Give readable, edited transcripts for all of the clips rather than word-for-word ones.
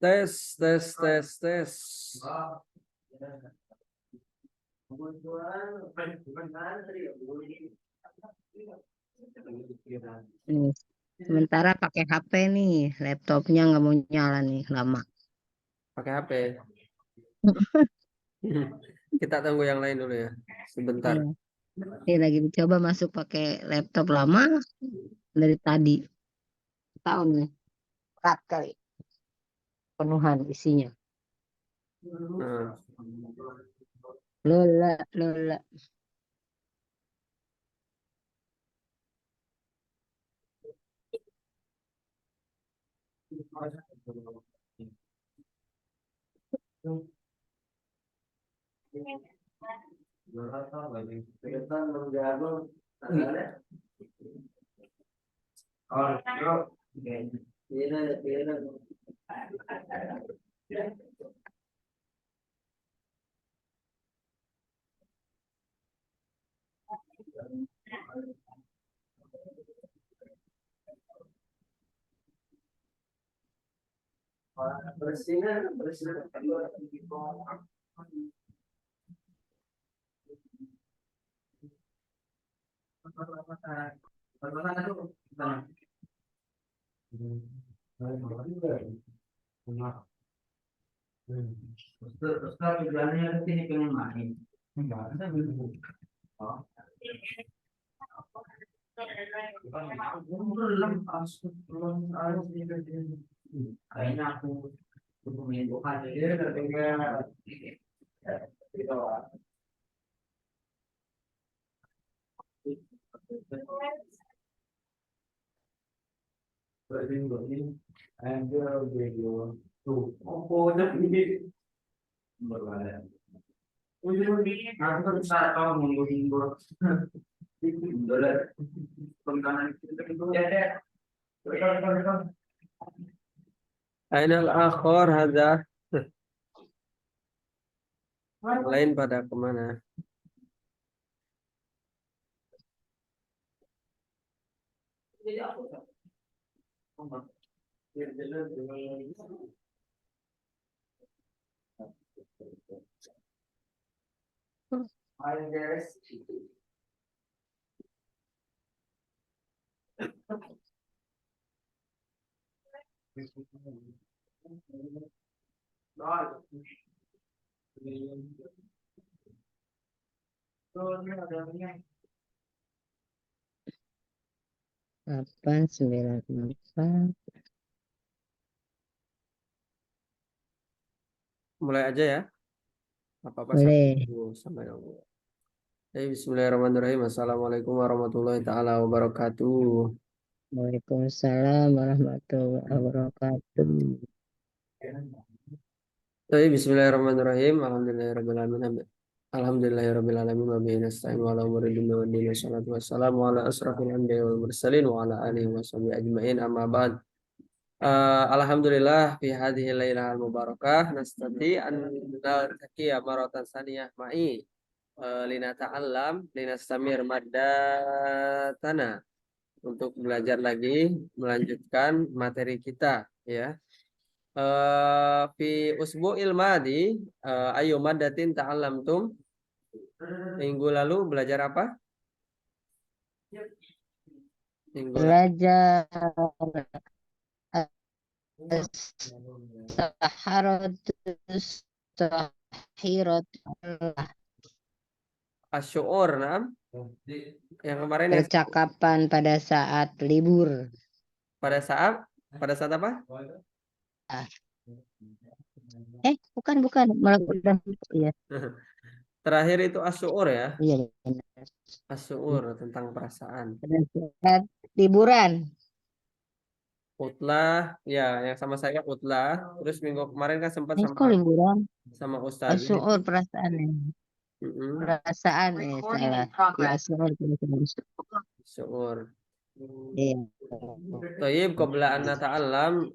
Tes, tes, tes, tes. Nih, sementara pakai HP nih, laptopnya nggak mau nyala nih lama. Pakai HP. Kita tunggu yang lain dulu ya. Sebentar. Iya. Ini lagi dicoba masuk pakai laptop lama dari tadi. Tahu nih, berat kali penuhan isinya. Nah. Lola, lola. Ainal akhor hadza. Yang lain pada kemana? Delapan, 94. Mulai aja ya. Apa-apa Boleh. sampai nunggu. Bismillahirrahmanirrahim. Assalamualaikum warahmatullahi taala wabarakatuh. Waalaikumsalam warahmatullahi wabarakatuh. Bismillahirrahmanirrahim. Alhamdulillahirrahmanirrahim. Alhamdulillahirrahmanirrahim. Wa bihi nasta'in wa ala umuri dunya wad din. Wassalatu wassalamu ala asrafil anbiya'i wal mursalin wa ala alihi wa sahbihi ajma'in. Amma ba'd. Alhamdulillah fi hadhihi lailah al mubarakah nastati an naltaqiya maratan saniyah ma'i linata'allam linastamir maddatana, untuk belajar lagi melanjutkan materi kita ya. Fi usbu'il madi ayu maddatin ta'allamtum. Minggu lalu belajar apa? Minggu belajar saharatus sahirat asyur, nah. Yang kemarin yang percakapan pada saat libur. pada saat apa? Ah, bukan malah udah iya Terakhir itu asyur ya, iya benar. asyur tentang perasaan. Pada saat liburan. Utlah, ya, yang sama saya utlah. Terus minggu kemarin kan sempat Ini sama kok liburan? Ustaz. Asyur perasaan ya. Mm-mm. Perasaan salah. Ya, asyur perasaan. Syukur. Iya. Tayyib qabla an nata'allam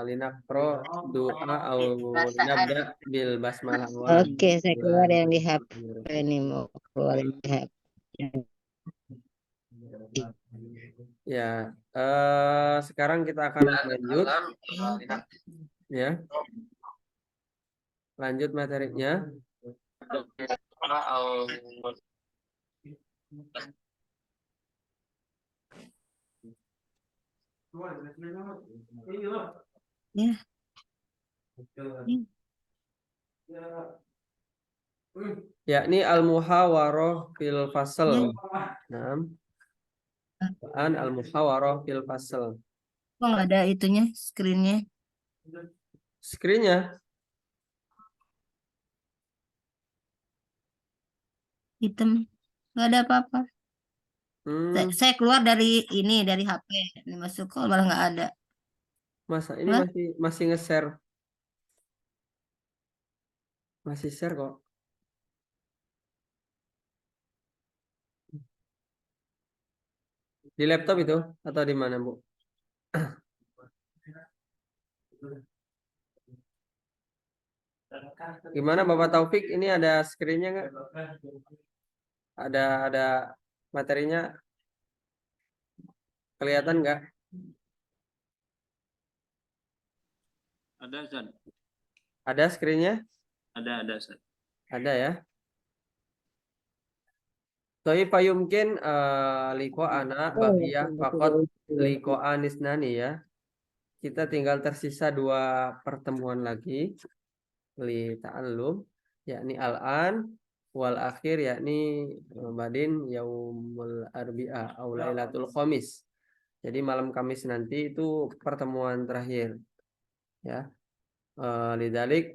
linaqra doa au nabda bil basmalah awalan. Oke, saya keluar yang di HP ini mau keluar yang di HP. Ya, sekarang kita akan lanjut ya. Lanjut materinya. Ya. Yakni al-muhawarah fil fasl. Ya. Nah, al-muhawarah fil fasl. Kok nggak ada itunya, screennya? Screennya Hitam. Nggak ada apa-apa. Saya keluar dari ini, dari HP. Ini masuk call malah nggak ada. masa ini Lah, masih nge-share. Masih share kok. Di laptop itu atau di mana, Bu? Gimana Bapak Taufik? Ini ada screennya nggak? Ada materinya kelihatan nggak? Ada, Zan. Ada screennya? Ada, Zan. Ada ya. Tapi payumkin liko anak bakiyah fakot liko anisnani ya. Kita tinggal tersisa 2 pertemuan lagi. Li ta'allum yakni al-an wal akhir yakni badin yaumul arbi'a au lailatul khamis. Jadi malam Kamis nanti itu pertemuan terakhir ya. Lidalik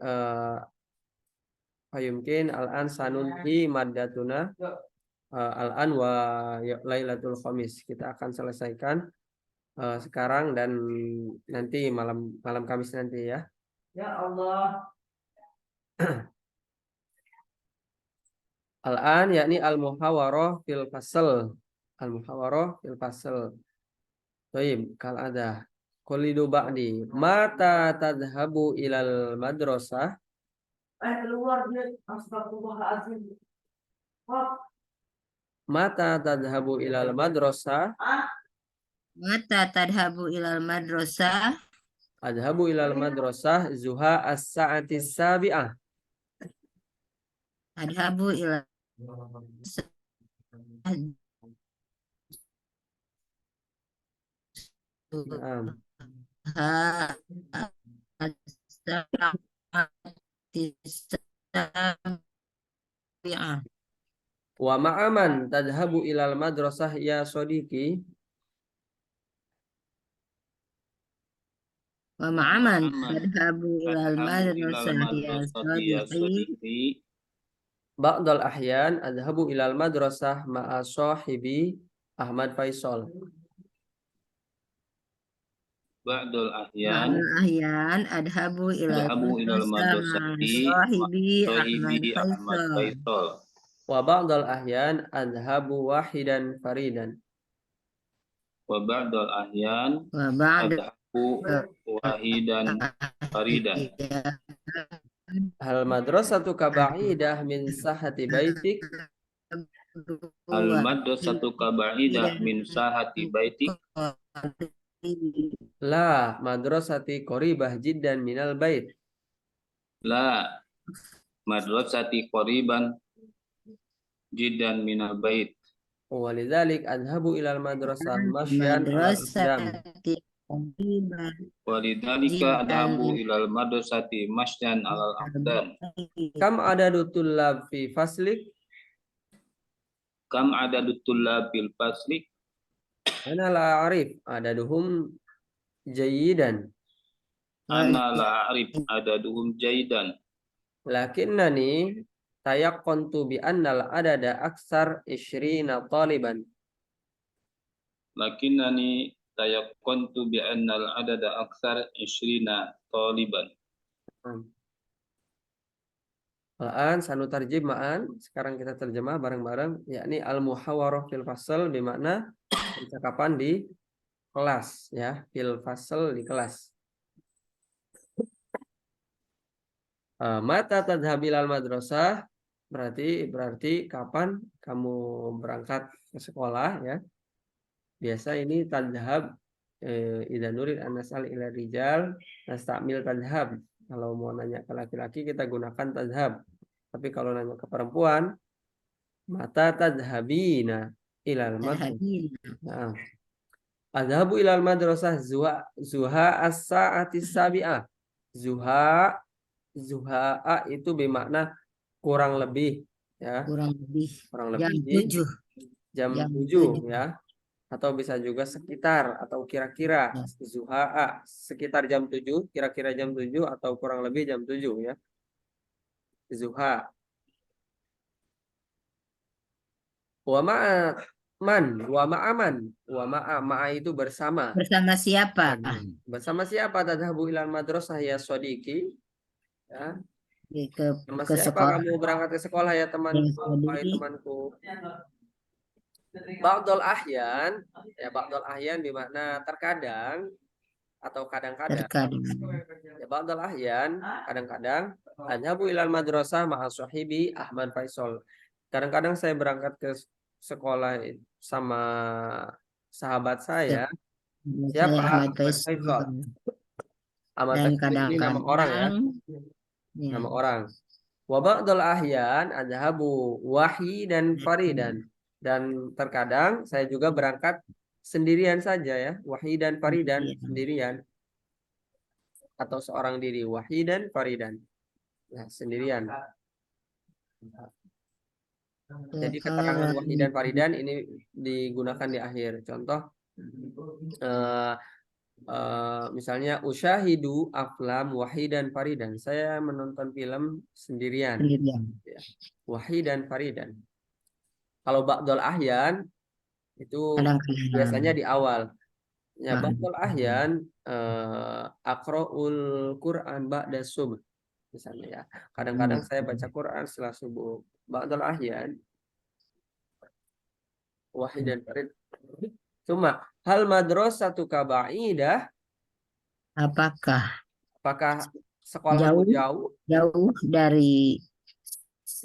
fayumkin al-an sanunhi maddatuna al-an wa lailatul khamis. Kita akan selesaikan sekarang dan nanti malam Kamis nanti ya. Ya Allah. Al-an yakni al-muhawarah fil fasl. Al-muhawarah fil fasl. Baik, kalau ada qolidu ba'di mata tadhabu ilal madrasah. Keluar dia, astagfirullahaladzim. Mata tadhabu ilal madrasah. mata tadhabu ilal madrasah. Adhabu ilal madrasah zuha as-sa'ati sabi'ah. Adhabu ilal Naam. Wa ma'aman tadhabu ilal madrasah ya sodiki. Wa ma'aman Aman. tadhabu ilal madrasah ya Ya sadiqi. sadiqi. Ba'dal ahyan adhabu ilal madrasah ma'a sahibi Ahmad Faisal. Ba'dul ahyan. Ba'dal ahyan adhabu ilal madrasah ma'a sahibi Ahmad Faisal. Wa ba'dal ahyan adhabu wahidan faridan. Wa ba'dul ahyan Wa ba'da adhabu wahidan faridan. Hal madrasatu kaba'idah min sahati baitik. Al madrasatu kaba'idah min sahati baitik. La madrasati qoribah jiddan minal bait. La madrasati qoriban jiddan minal bait. Walidzalik adhabu ilal madrasah masyan alal aqdam. Madrasati qariban Walidzalika adhabu ilal madrasati masyan alal aqdam. Kam adadu tullab fi faslik? Kam adadu tullab fil fasli? Ana la arif adaduhum jayidan. Ana la arif adaduhum jaidan. Lakinnani tayaqqantu bi annal adada aksar 20 taliban. Lakinnani tayaqqantu bi annal adada aksar 20 taliban. Al-an sanutarjim ma'an. Sekarang kita terjemah bareng-bareng, yakni al-muhawarah fil fasl bermakna percakapan di kelas ya, fil fasl di kelas. Mata tadhabil al madrasah berarti kapan kamu berangkat ke sekolah ya. Biasa ini tadhab idza nurid an nas'al ila rijal nastamil tadhab. Kalau mau nanya ke laki-laki kita gunakan tadhab. Tapi kalau nanya ke perempuan, mata tadhabina ilal madrasah. Nah, adhabu ilal madrasah zuha as-sa'ati sabi'ah. Zuha'a itu bermakna kurang lebih ya. Kurang lebih Jam 7. Jam 7 ya. Atau bisa juga sekitar atau kira-kira zuha'a sekitar jam 7, kira-kira jam 7 atau kurang lebih jam 7 ya. Zuha. Wa ma'a man, wa ma'aman. Wa ma'a itu bersama. Bersama siapa? Bersama siapa tadhabu ilal madrasah ya sodiki? Ya. Sama Ke siapa sekolah. kamu berangkat ke sekolah ya temanku? Wahai temanku. Ba'dul ahyan, ya ba'dul ahyan bermakna terkadang atau kadang-kadang. Ya ba'dul ahyan, kadang-kadang adhabu ilal madrasah ma'a sahibi Ahmad Faisal. Kadang-kadang saya berangkat ke sekolah sama sahabat saya. Siapa? Ahmad Faisal. Ahmad Dan Faisal ini nama orang ya. Nama orang. Wa ba'dul ahyan adhabu Wahyi dan Faridan. Dan terkadang saya juga berangkat sendirian saja ya. Wahyi dan Faridan sendirian. Atau seorang diri. Wahyi dan Faridan. Nah, sendirian. Jadi keterangan Wahyi dan Faridan ini digunakan di akhir. Contoh misalnya usyahidu aflam Wahyi dan Faridan. Saya menonton film sendirian. Ya. Wahyi dan Faridan. Kalau ba'dul ahyan itu biasanya di awal. Ya ba'dul ahyan aqra'ul Qur'an ba'da subuh misalnya ya. Kadang-kadang saya baca Quran setelah subuh. Ba'dul ahyan Wahyi dan Faridan. Cuma hal madrasatu ba'idah? Apakah sekolahmu jauh dari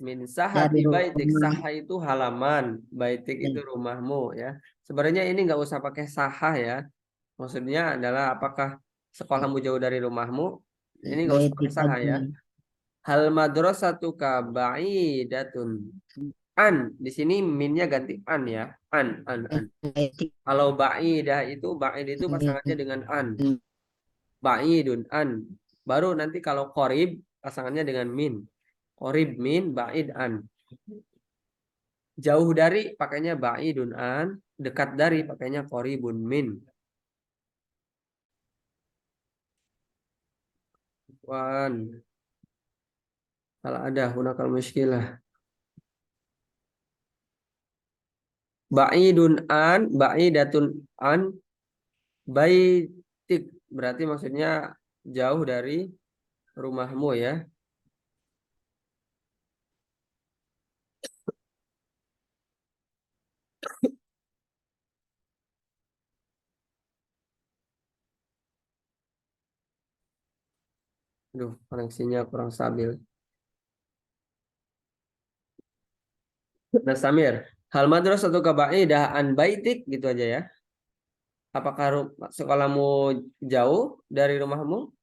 min sahati baitik? Sahah itu halaman, baitik itu rumahmu ya. Sebenarnya ini nggak usah pakai sahah ya. Maksudnya adalah apakah sekolahmu jauh dari rumahmu? Ini nggak usah pakai sahah ya. Hal madrasatu ba'idatun. An di sini minnya ganti an ya. An. Kalau ba'idah itu ba'id itu pasangannya dengan an. Ba'idun an. Baru nanti kalau qorib pasangannya dengan min. Qorib min ba'id an. Jauh dari pakainya ba'idun an, dekat dari pakainya qoribun min. Wan. Kalau ada hunakal muskilah. Ba'idun an, ba'idatun an, baitik. Berarti maksudnya jauh dari rumahmu ya. Aduh, koneksinya kurang stabil. Nah, Samir, hal madrasah atau ba'idah an baitik gitu aja ya. Apakah sekolahmu jauh dari rumahmu?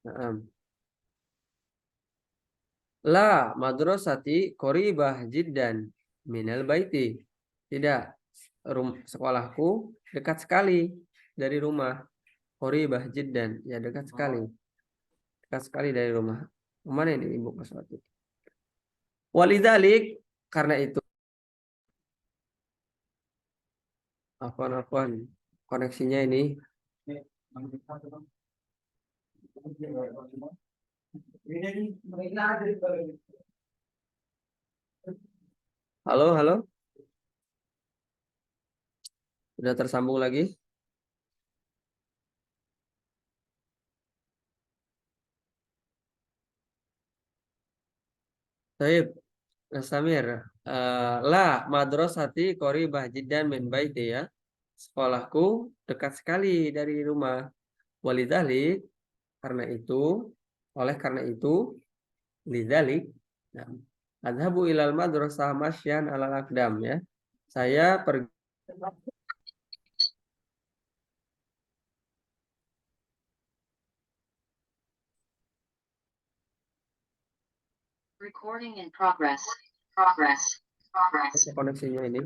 Nah, La madrasati qoribah jiddan minal baiti. Tidak, sekolahku dekat sekali dari rumah. Qoribah jiddan, ya dekat sekali. Dekat sekali dari rumah. Kemana ini Ibu Kaswati? Walidzalik, karena itu. Afwan. Koneksinya ini. Halo. Sudah tersambung lagi? Baik, Samir. La madrasati qoribah jiddan min baiti ya. Sekolahku dekat sekali dari rumah. Walidzalik, karena itu, lidzalik, nah, adhabu ilal madrasah masyan alal aqdam ya. Saya pergi Recording in progress. koneksinya ini.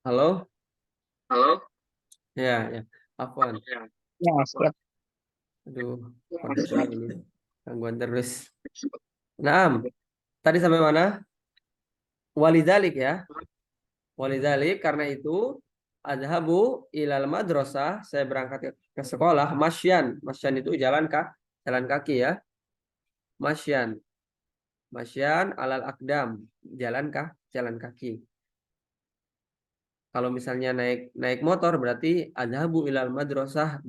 Halo? Ya. Afwan. Ya, siap. Aduh, koneksinya ini gangguan terus. Naam. Tadi sampai mana? Walidzalik ya. Walidzalik, karena itu adhabu ilal madrasah, saya berangkat ke sekolah masyan. Masyan itu jalan kaki ya. Masyan alal aqdam, jalan kaki. Kalau misalnya naik motor berarti adhabu ilal madrasah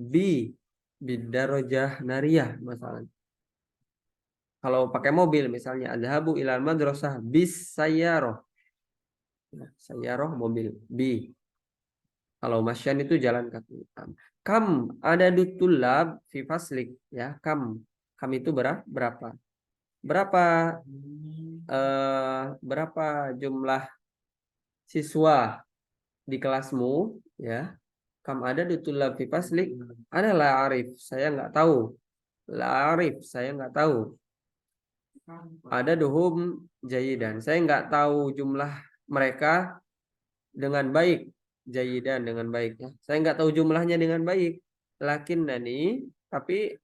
bidarojah nariyah masalah. Kalau pakai mobil misalnya adhabu ilal madrasah bis sayyaroh. Sayyaroh mobil bi. Kalau masyan itu jalan kaki. Kam ada dutulab fi faslik ya. Kam itu berapa? Berapa jumlah siswa di kelasmu ya? Kam ada dutulab fi faslik? Ada la arif, saya nggak tahu. La arif, saya nggak tahu. Ada duhum jayidan, saya nggak tahu jumlah mereka dengan baik. Jayidan dengan baik ya. Saya nggak tahu jumlahnya dengan baik. Tapi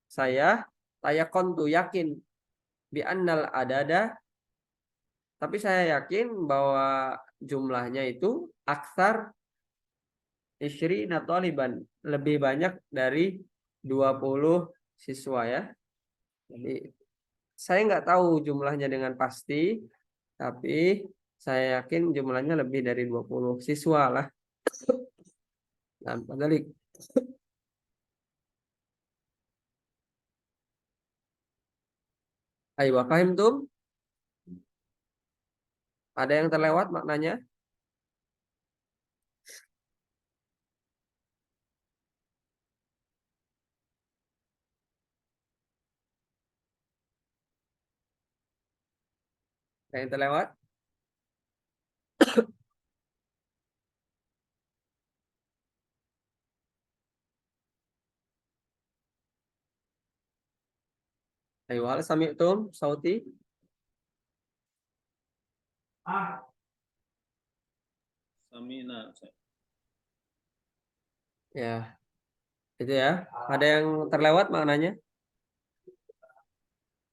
saya tayakontu yakin bi annal adada, tapi saya yakin bahwa jumlahnya itu aksar isyrina taliban, lebih banyak dari 20 siswa ya. Jadi saya nggak tahu jumlahnya dengan pasti, tapi saya yakin jumlahnya lebih dari 20 siswa lah. Dan padalik. Ayo, paham tuh? Ada yang terlewat maknanya? Ada yang terlewat? Ayo, hal sami'tum sauti. Samina. Ya. Itu ya. Ada yang terlewat maknanya?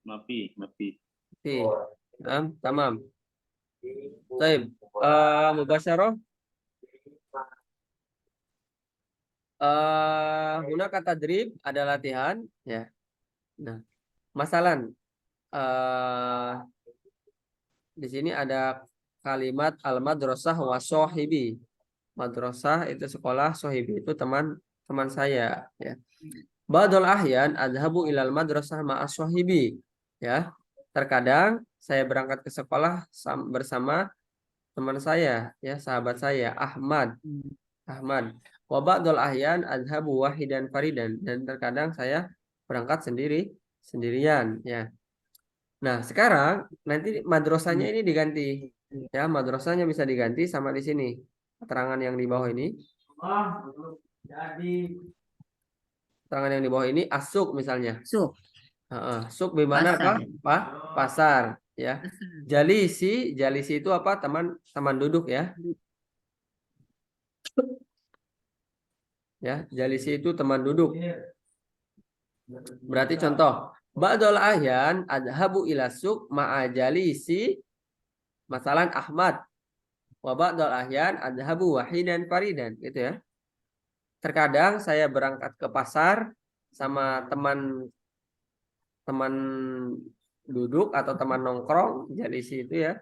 Mapi. Tamam. Baik. Mubasyarah. Guna kata drib ada latihan ya. Nah, masalan di sini ada kalimat al-madrasah wa sohibi. Madrasah itu sekolah, sohibi itu teman saya ya. Ba'dul ahyan adhabu ilal madrasah ma'as sohibi ya. Terkadang saya berangkat ke sekolah bersama teman saya, ya sahabat saya, Ahmad. Ahmad. Wa ba'dul ahyan adhabu wahidan faridan. Dan terkadang saya berangkat sendirian, ya. Nah, sekarang nanti madrasahnya ini diganti. Ya, madrasahnya bisa diganti sama di sini. Keterangan yang di bawah ini. Keterangan yang di bawah ini asuk misalnya. Suk, Suk bagaimana apa? pasar. Pasar, ya. Jalisi itu apa? Teman duduk ya. Ya, jalisi itu teman duduk. Berarti contoh, ba'dul ahyan adhabu ila suk ma'a jalisi masalan Ahmad. Wa ba'dul ahyan adhabu wahidan faridan, gitu ya. Terkadang saya berangkat ke pasar sama teman duduk atau teman nongkrong, jalisi itu ya.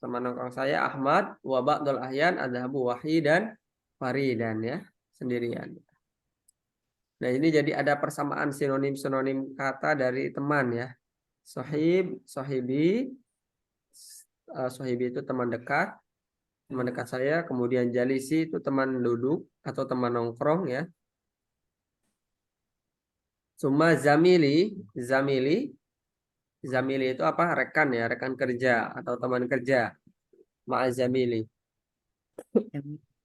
Teman nongkrong saya Ahmad, wa ba'dul ahyan adhabu wahidan faridan, ya, sendirian. Nah, ini jadi ada persamaan sinonim-sinonim kata dari teman ya. Sohib, sohibi. Sohibi itu teman dekat saya. Kemudian jalisi itu teman duduk atau teman nongkrong ya. Summa zamili itu apa? Rekan ya, rekan kerja atau teman kerja. Ma'azamili,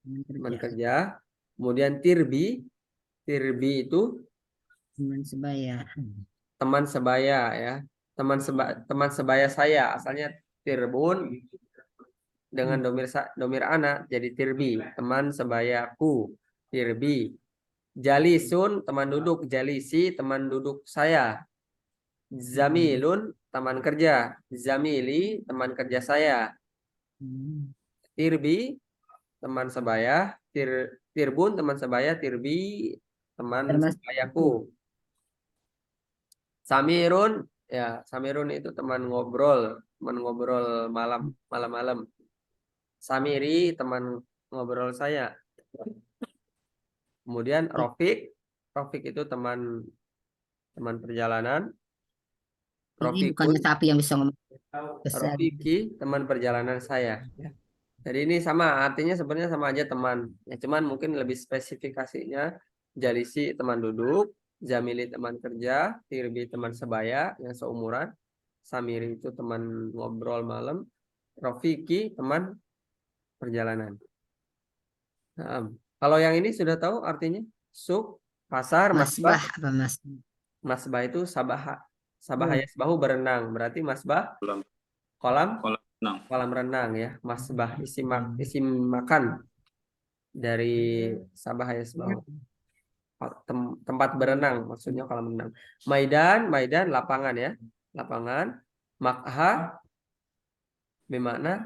teman kerja. Kemudian tirbi itu Teman sebaya. teman sebaya ya. Teman sebaya saya, asalnya tirbun dengan domir anak jadi tirbi, teman sebayaku, tirbi. Jalisun teman duduk, jalisi teman duduk saya. Zamilun teman kerja, zamili teman kerja saya. Tirbi teman sebaya, tirbun teman sebaya, tirbi teman sebayaku. Samirun ya, Samirun itu teman ngobrol malam-malam. Samiri teman ngobrol saya. Kemudian Rofik itu teman perjalanan. Ini bukannya sapi yang bisa ngomong besar. Rofiki teman perjalanan saya. Ya. Jadi ini sama, artinya sebenarnya sama aja teman. Ya, cuman mungkin lebih spesifikasinya jalisi teman duduk, jamili teman kerja, tirbi teman sebaya yang seumuran, samiri itu teman ngobrol malam, rofiki teman perjalanan. Nah, kalau yang ini sudah tahu artinya suk, pasar, Masbah masbah. apa mas? Masbah itu sabah yasbahu berenang. Berarti masbah kolam renang ya. Masbah isim makan dari sabah yasbahu. Tempat berenang maksudnya kolam renang. Maidan lapangan ya. Lapangan. Makha bermakna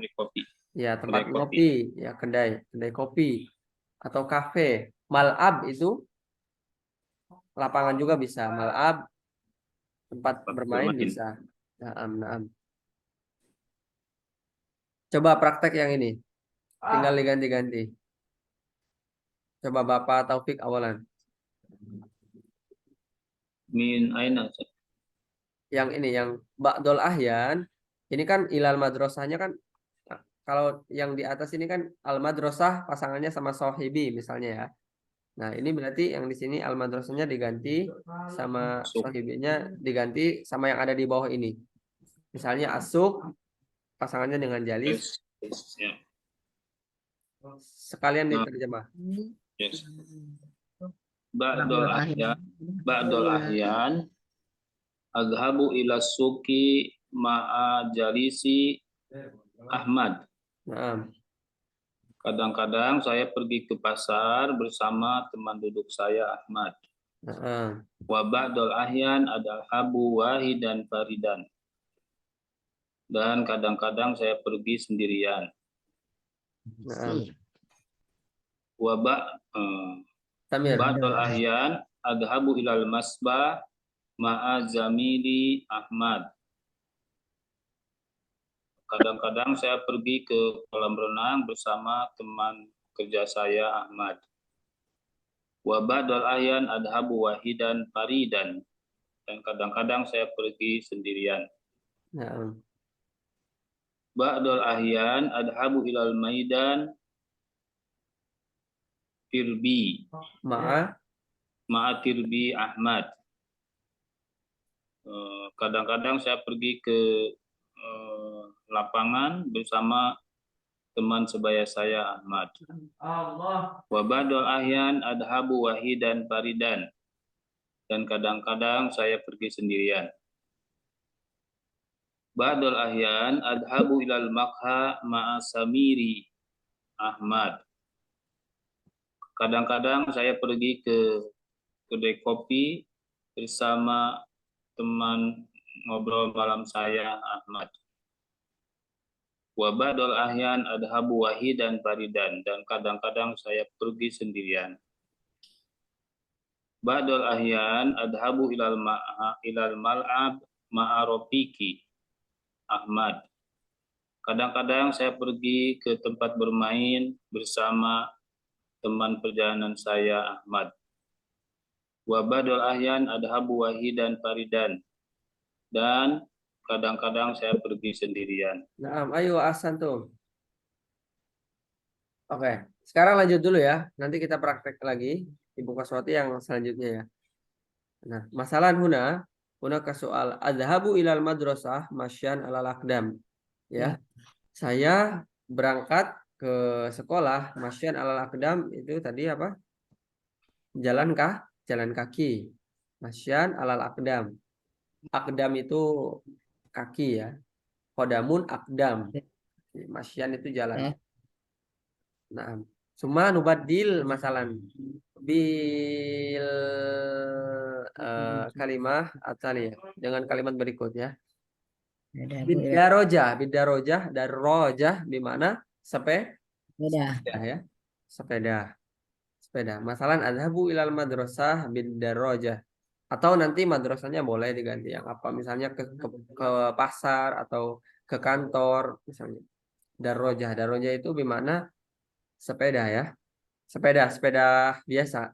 ya tempat kopi ya, kedai kopi atau kafe. Mal'ab itu lapangan juga bisa. Mal'ab tempat bermain bisa. Naam. Coba praktek yang ini. Tinggal diganti-ganti. Coba Bapak Taufik awalan. Min aina. Yang ini, yang ba'dul ahyan. Ini kan ilal madrasahnya kan, kalau yang di atas ini kan al madrasah pasangannya sama sohibi misalnya ya. Nah, ini berarti yang di sini al madrasahnya diganti sama sohibinya diganti sama yang ada di bawah ini. Misalnya asuk pasangannya dengan jalis. Sekalian diterjemah. Yes. Ba'dul ahyan adhabu ila suki ma'a jalisi Ahmad. Nah, Kadang-kadang saya pergi ke pasar bersama teman duduk saya Ahmad. Wa ba'dul ahyan adhabu wahidan faridan. Dan kadang-kadang saya pergi sendirian. Wa ba'dul ahyan adhabu ilal masbah ma'a zamili Ahmad. Kadang-kadang saya pergi ke kolam renang bersama teman kerja saya Ahmad. Wa ba'dul ahyan adhabu wahidan faridan. Dan kadang-kadang saya pergi sendirian. Ba'dul ahyan adhabu ilal maidan tirbi Ma'a. ma'atirbi Ahmad. Kadang-kadang saya pergi ke lapangan bersama teman sebaya saya Ahmad. Wa ba'dul ahyan adhabu wahidan faridan. Dan kadang-kadang saya pergi sendirian. Ba'dul ahyan adhabu ilal makha ma'a Samiri Ahmad. Kadang-kadang saya pergi ke kedai kopi bersama teman ngobrol malam saya Ahmad. Wa ba'dul ahyan adhabu wahidan faridan. Dan kadang-kadang saya pergi sendirian. Ba'dul ahyan adhabu ilal mal'ab ma'a Rafiki Ahmad. Kadang-kadang saya pergi ke tempat bermain bersama teman perjalanan saya Ahmad. Wa ba'dul ahyan adhabu wahidan faridan. Dan kadang-kadang saya pergi sendirian. Nah, ayo asantum. Oke, sekarang lanjut dulu ya. Nanti kita praktek lagi Ibu Kaswati yang selanjutnya ya. Nah, masalah huna ke soal adhabu ilal madrasah masyan alal aqdam. Ya. Saya berangkat ke sekolah masyan alal aqdam itu tadi apa? Jalan kaki. Masyan alal aqdam. Aqdam itu kaki ya. Qodamun aqdam. Masyan itu jalan. Nah, cuma nubadil masalan bil kalimah ataliyah dengan kalimat berikut ya. Bidarojah darojah di mana sepeda ya. Sepeda. Masalan adhabu ilal madrasah bidarojah. Atau nanti madrasahnya boleh diganti yang apa misalnya ke pasar atau ke kantor misalnya. Darojah itu di mana sepeda ya. Sepeda biasa,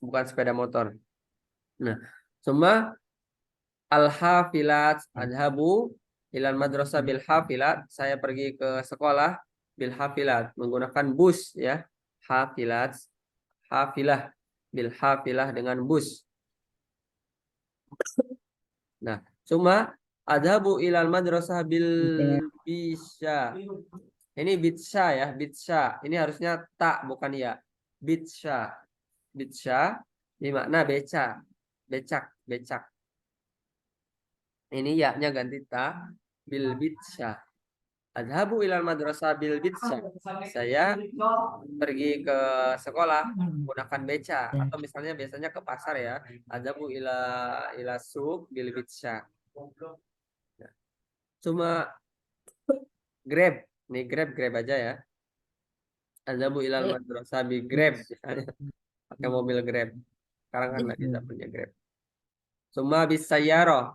bukan sepeda motor. Nah, cuma al-hafilat adhabu ilal madrasah bil hafilat, saya pergi ke sekolah bil hafilat menggunakan bus ya. Hafilah bil hafilah dengan bus. Nah, cuma adhabu ilal madrasah bil bisya. Ini bitsya ya, bitsya. Ini harusnya tak bukan ya. Bitsya. Bitsya di makna becak. Ini ya-nya ganti ta bil bitsya. Adhabu ilal madrasah bil bitsya. Saya pergi ke sekolah menggunakan beca atau misalnya biasanya ke pasar ya. Adhabu ila suq bil bitsya. Cuma Grab. Nih Grab aja ya. Adhabu ilal madrasah bil Grab misalnya. Pakai mobil Grab. Sekarang kan nggak bisa punya Grab. Cuma bisayaroh.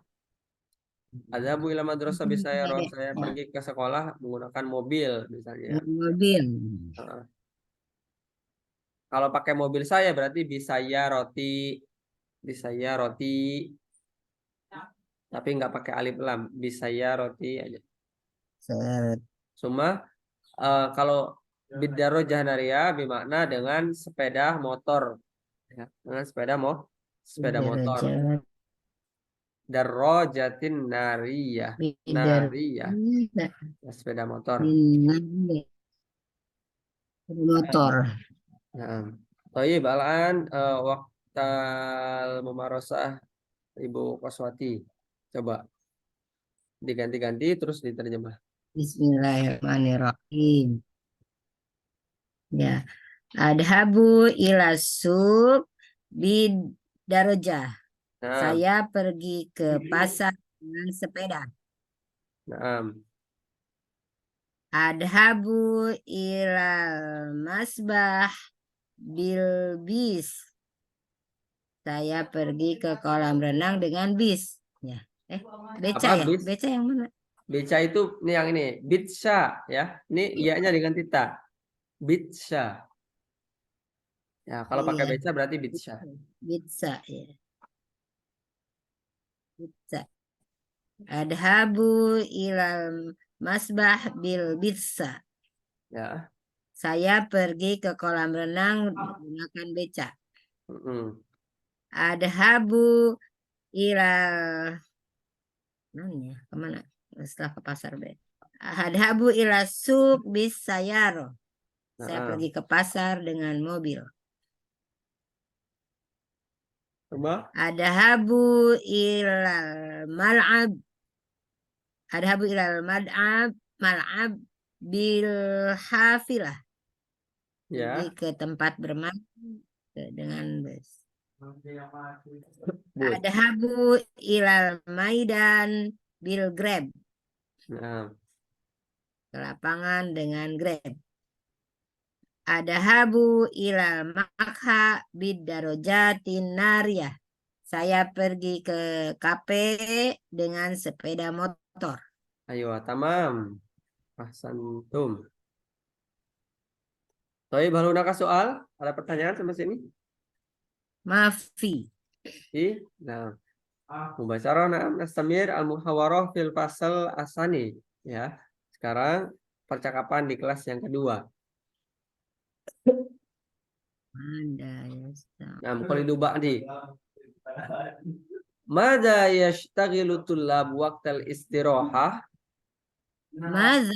Adhabu ilal madrasah bisayaroh. Saya pergi ke sekolah menggunakan mobil misalnya. Mobil. Kalau pakai mobil saya berarti bisayaroti. Tapi nggak pakai alif lam. Bisayaroti aja. Cuma kalau bidarojah naria bermakna dengan sepeda motor. Ya, dengan sepeda motor. Darrojatin nariyah. Sepeda motor. Nah, Toyib alaan waktal mumarosah Ibu Koswati. Coba diganti-ganti terus diterjemah. Bismillahirrahmanirrahim. Ya. Adhabu ila suq bidarojah. Nah, Saya pergi ke pasar dengan sepeda. nah, Adhabu ilal masbah bil bis. Saya pergi ke kolam renang dengan bis. Ya. Beca apa ya? bis? Beca yang mana? Beca itu nih yang ini, bitsya ya. Ini iya-nya diganti ta. Bitsya. Ya, kalau pakai beca berarti bitsya. Bitsa ya. Bitsa. Adhabu ilal masbah bil bisa. Ya. Saya pergi ke kolam renang menggunakan beca. Mm-mm. Adhabu ilal mana ya? Kemana? Setelah ke pasar be. Adhabu ila suq bis sayaro. Saya Nah, pergi ke pasar dengan mobil. coba. Adhabu ilal mal'ab. Adhabu ilal mal'ab bil hafilah. Pergi Ya. ke tempat bermain dengan bus. Bus. Adhabu ilal maidan bil grab. Nah, Ke lapangan dengan grab. Adhabu ilal makha bidarojatin nariyah. Saya pergi ke kafe dengan sepeda motor. ayo, tamam. Ahsantum. Tapi baru nak soal. Ada pertanyaan sampai sini? Mafi. Nah, mubasyarah na'am nastamir al-muhawarah fil fasal asani. Ya. Sekarang percakapan di kelas yang kedua. Ada ya. Nah, muqalidu ba'di. Mada yashtaghilu tullab waqtal istirahah? Maza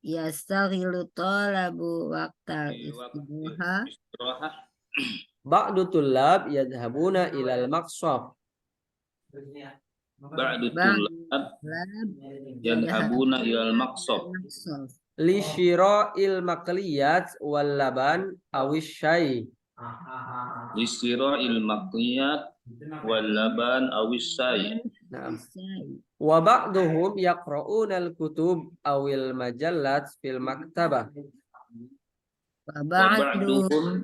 yastaghilu talabu waqtal Waktu istirahat. istirahat. Ba'du tullab yadhabuna ilal maqsaf. Ba'du tullab yadhabuna ilal maqsad. Li syira'il maqliyat wal laban awish syai. Lisira'il maqliyat wal laban awis say. Nah, wa ba'duhum yaqra'una al-kutub awil majallat fil maktabah. Wa ba'duhum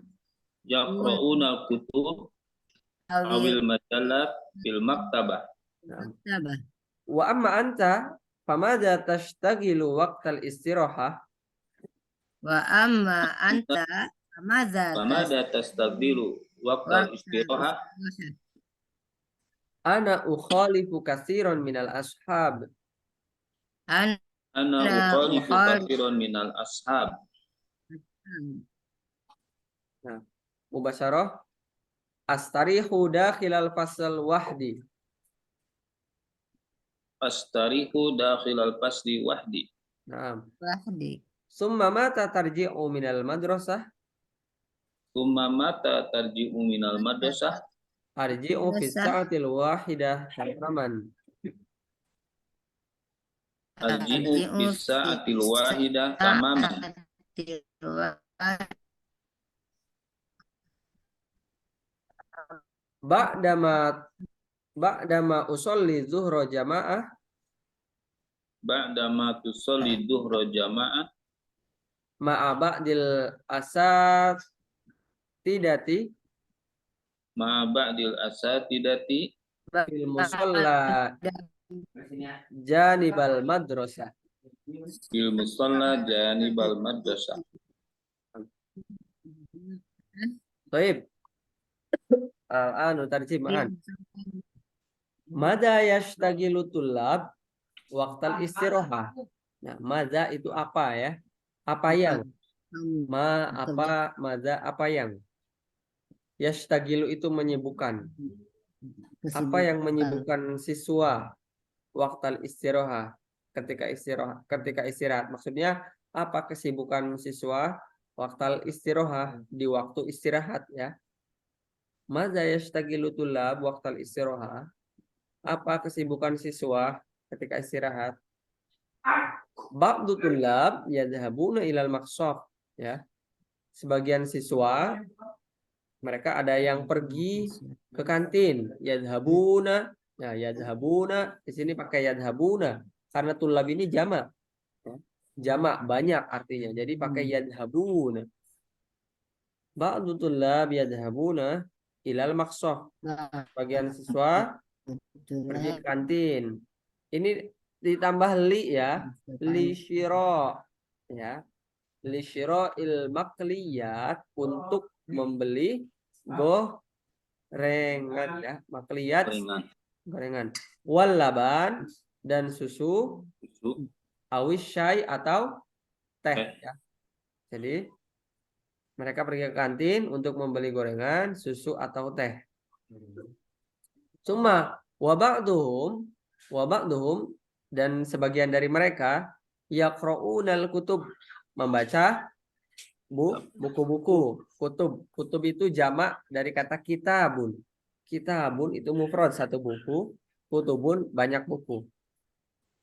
yaqra'una al-kutub awil majallat fil maktabah. Wa amma anta famadha tashtaghilu waqtal istirahah? Wa amma anta Famada tastaghfiru waqtal istirahat? Ana ukhalifu katsiran minal ashab. Ana ukhalifu katsiran minal ashab. Nah, mubasyarah astarihu dakhilal fasal wahdi. Astarihu dakhilal fasli wahdi. Nah, wahdi. summa mata tarji'u minal madrasah? Summa mata tarji'u minal madrasah? Arji'u fi sa'atil wahidah tamaman. Arji'u fi sa'atil wahidah tamaman. Ba'dama usolli zuhra jamaah. Ba'dama tusolli duhra jama'ah. Ma'a ba'dil asatidati. Ma ba'dil asatidati. Fil musalla janibal madrasah. Fil musalla janibal madrasah. Baik. Al-anu tarjimaan. Mada yashtaghilu tullab waqtal istirahah. Nah, mada itu apa ya? Apa yang? Mada apa yang? Yashtaghilu itu menyibukkan. Apa yang menyibukkan siswa waqtal istirahah ketika istirahat? Maksudnya apa kesibukan siswa waqtal istirahah di waktu istirahat ya? Mada yashtaghilu tullab waqtal istirahah? Apa kesibukan siswa ketika istirahat? Ba'du tullab yadhhabuna ilal maqsaf ya. Sebagian siswa mereka ada yang pergi ke kantin, yadhhabuna. Nah, yadhhabuna di sini pakai yadhhabuna karena tullab ini jamak. Ya. Jamak banyak artinya. Jadi pakai yadhhabuna. Ba'du tullab yadhhabuna ilal maqsaf. Sebagian siswa pergi ke kantin. Ini ditambah li ya, li syiro ya, li syiro il makliyat untuk membeli gorengan ya, makliyat gorengan. Wal laban dan susu, susu, awis syai atau teh. teh. Ya. Jadi mereka pergi ke kantin untuk membeli gorengan, susu atau teh. Cuma wabakduhum dan sebagian dari mereka yaqra'unal kutub, membaca buku-buku. Kutub itu jamak dari kata kitabun. Kitabun itu mufrad satu buku, kutubun banyak buku.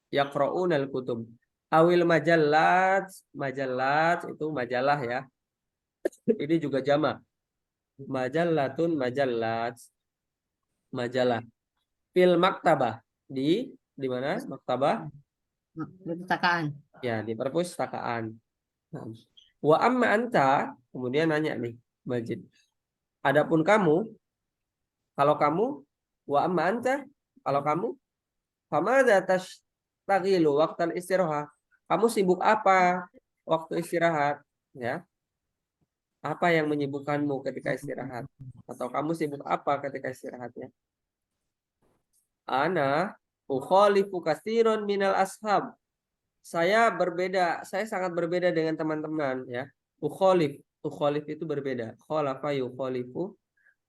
Yaqra'unal kutub. Awil majallat itu majalah ya. Ini juga jamak. Majallatun majallat, majalah. Fil maktabah, di mana maktabah? Perpustakaan. Ya, di perpustakaan. Nah, wa amma anta, kemudian nanya nih Majid. Adapun kamu, kalau kamu, wa amma anta, kalau kamu, famadza tashtagilu waqtal istirahat? Kamu sibuk apa waktu istirahat? Ya, apa yang menyibukkanmu ketika istirahat? Atau kamu sibuk apa ketika istirahatnya? Ana ukhalifu katsiran minal ashab. Saya sangat berbeda dengan teman-teman ya. Ukholif itu berbeda. Khalafa yukholifu,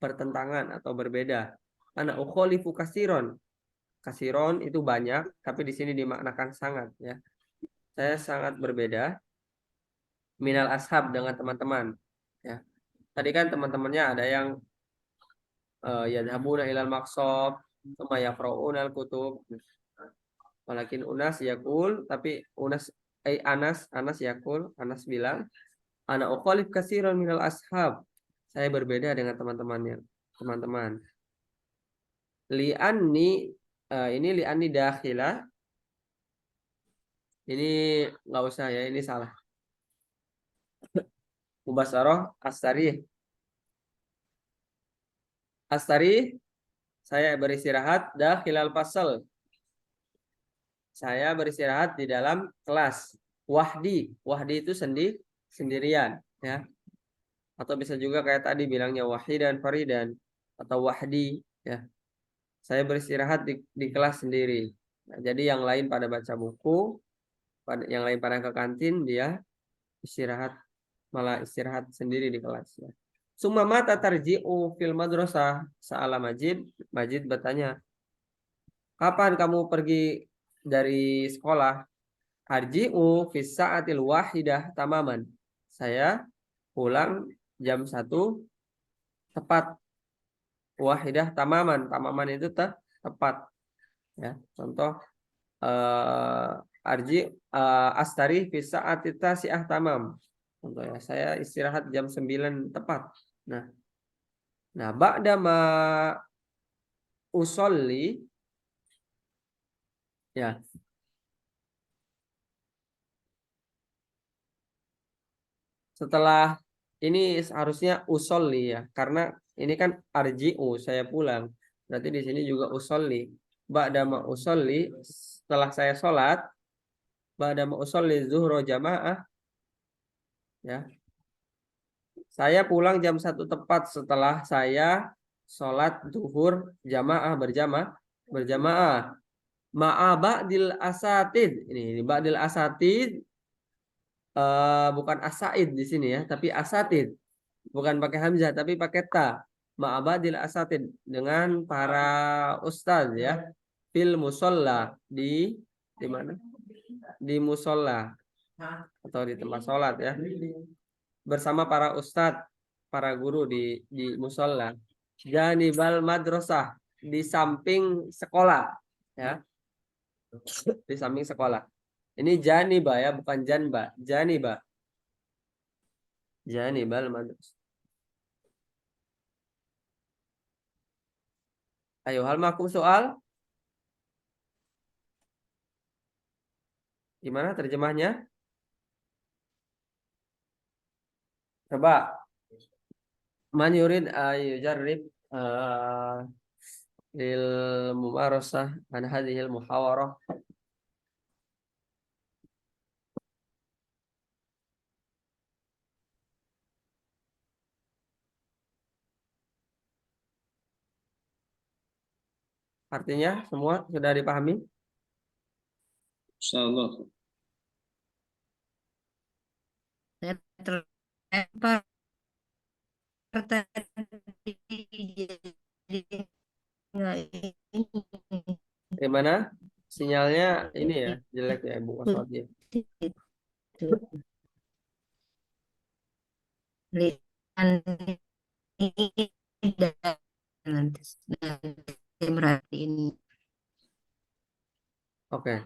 pertentangan atau berbeda. Ana ukholifu kasiron. Kasiron itu banyak, tapi di sini dimaknakan sangat ya. Saya sangat berbeda minal ashab dengan teman-teman ya. Tadi kan teman-temannya ada yang yadhabuna ilal maqsab, tsumma yaqra'una al-kutub. Walakin Unas yakul, tapi Anas yakul, Anas bilang, ana ukhalif katsiran minal ashab. Saya berbeda dengan teman-teman. Li'anni ini li'anni dakhilah. Ini nggak usah ya, ini salah. Mubasarah Astari. Astari, saya beristirahat dakhilal fasal. Saya beristirahat di dalam kelas. Wahdi itu sendirian ya. Atau bisa juga kayak tadi bilangnya wahidan faridan atau wahdi ya. Saya beristirahat di kelas sendiri. Nah, jadi yang lain pada baca buku, yang lain pada ke kantin, dia malah istirahat sendiri di kelas ya. Summa mata tarji'u fil madrasah, sa'ala Majid bertanya, kapan kamu pergi dari sekolah? Arji'u fis sa'atil wahidah tamaman. Saya pulang jam 1 tepat. Wahidah tamaman itu tepat ya. Contoh astari fi sa'ati tasi'ah tamam. Contoh ya, saya istirahat jam 9 tepat. Nah, ba'da ma usolli ya. Setelah ini harusnya usolli ya, karena ini kan arji'u, saya pulang. Berarti di sini juga usolli. Ba'da ma usolli, setelah saya sholat, ba'da ma usolli zuhro jamaah ya. Saya pulang jam 1 tepat setelah saya sholat zuhur berjamaah. Ba'dil asatid. Ini ba'dil asatid, bukan asaid di sini ya, tapi asatid. Bukan pakai hamzah tapi pakai ta. Ba'dil asatid, dengan para ustaz ya. Fil musolla, di mana? Di musolla atau di tempat sholat ya. Bersama para ustadz, para guru di musola. Janibal madrasah, di samping sekolah ya, di samping sekolah. Ini janiba ya, bukan janba. Janibal madrasah. Ayo, hal makum soal. Gimana terjemahnya? Coba. Man yurid ayu jarrib lil mumarasah an hadhil muhawarah. Artinya semua sudah dipahami? Insyaallah. Saya terlempar tadi jadi nggak ini. Gimana? Sinyalnya ini ya jelek ya Ibu Waswati. Itu. Lihat ini dan nanti merhatiin. Oke.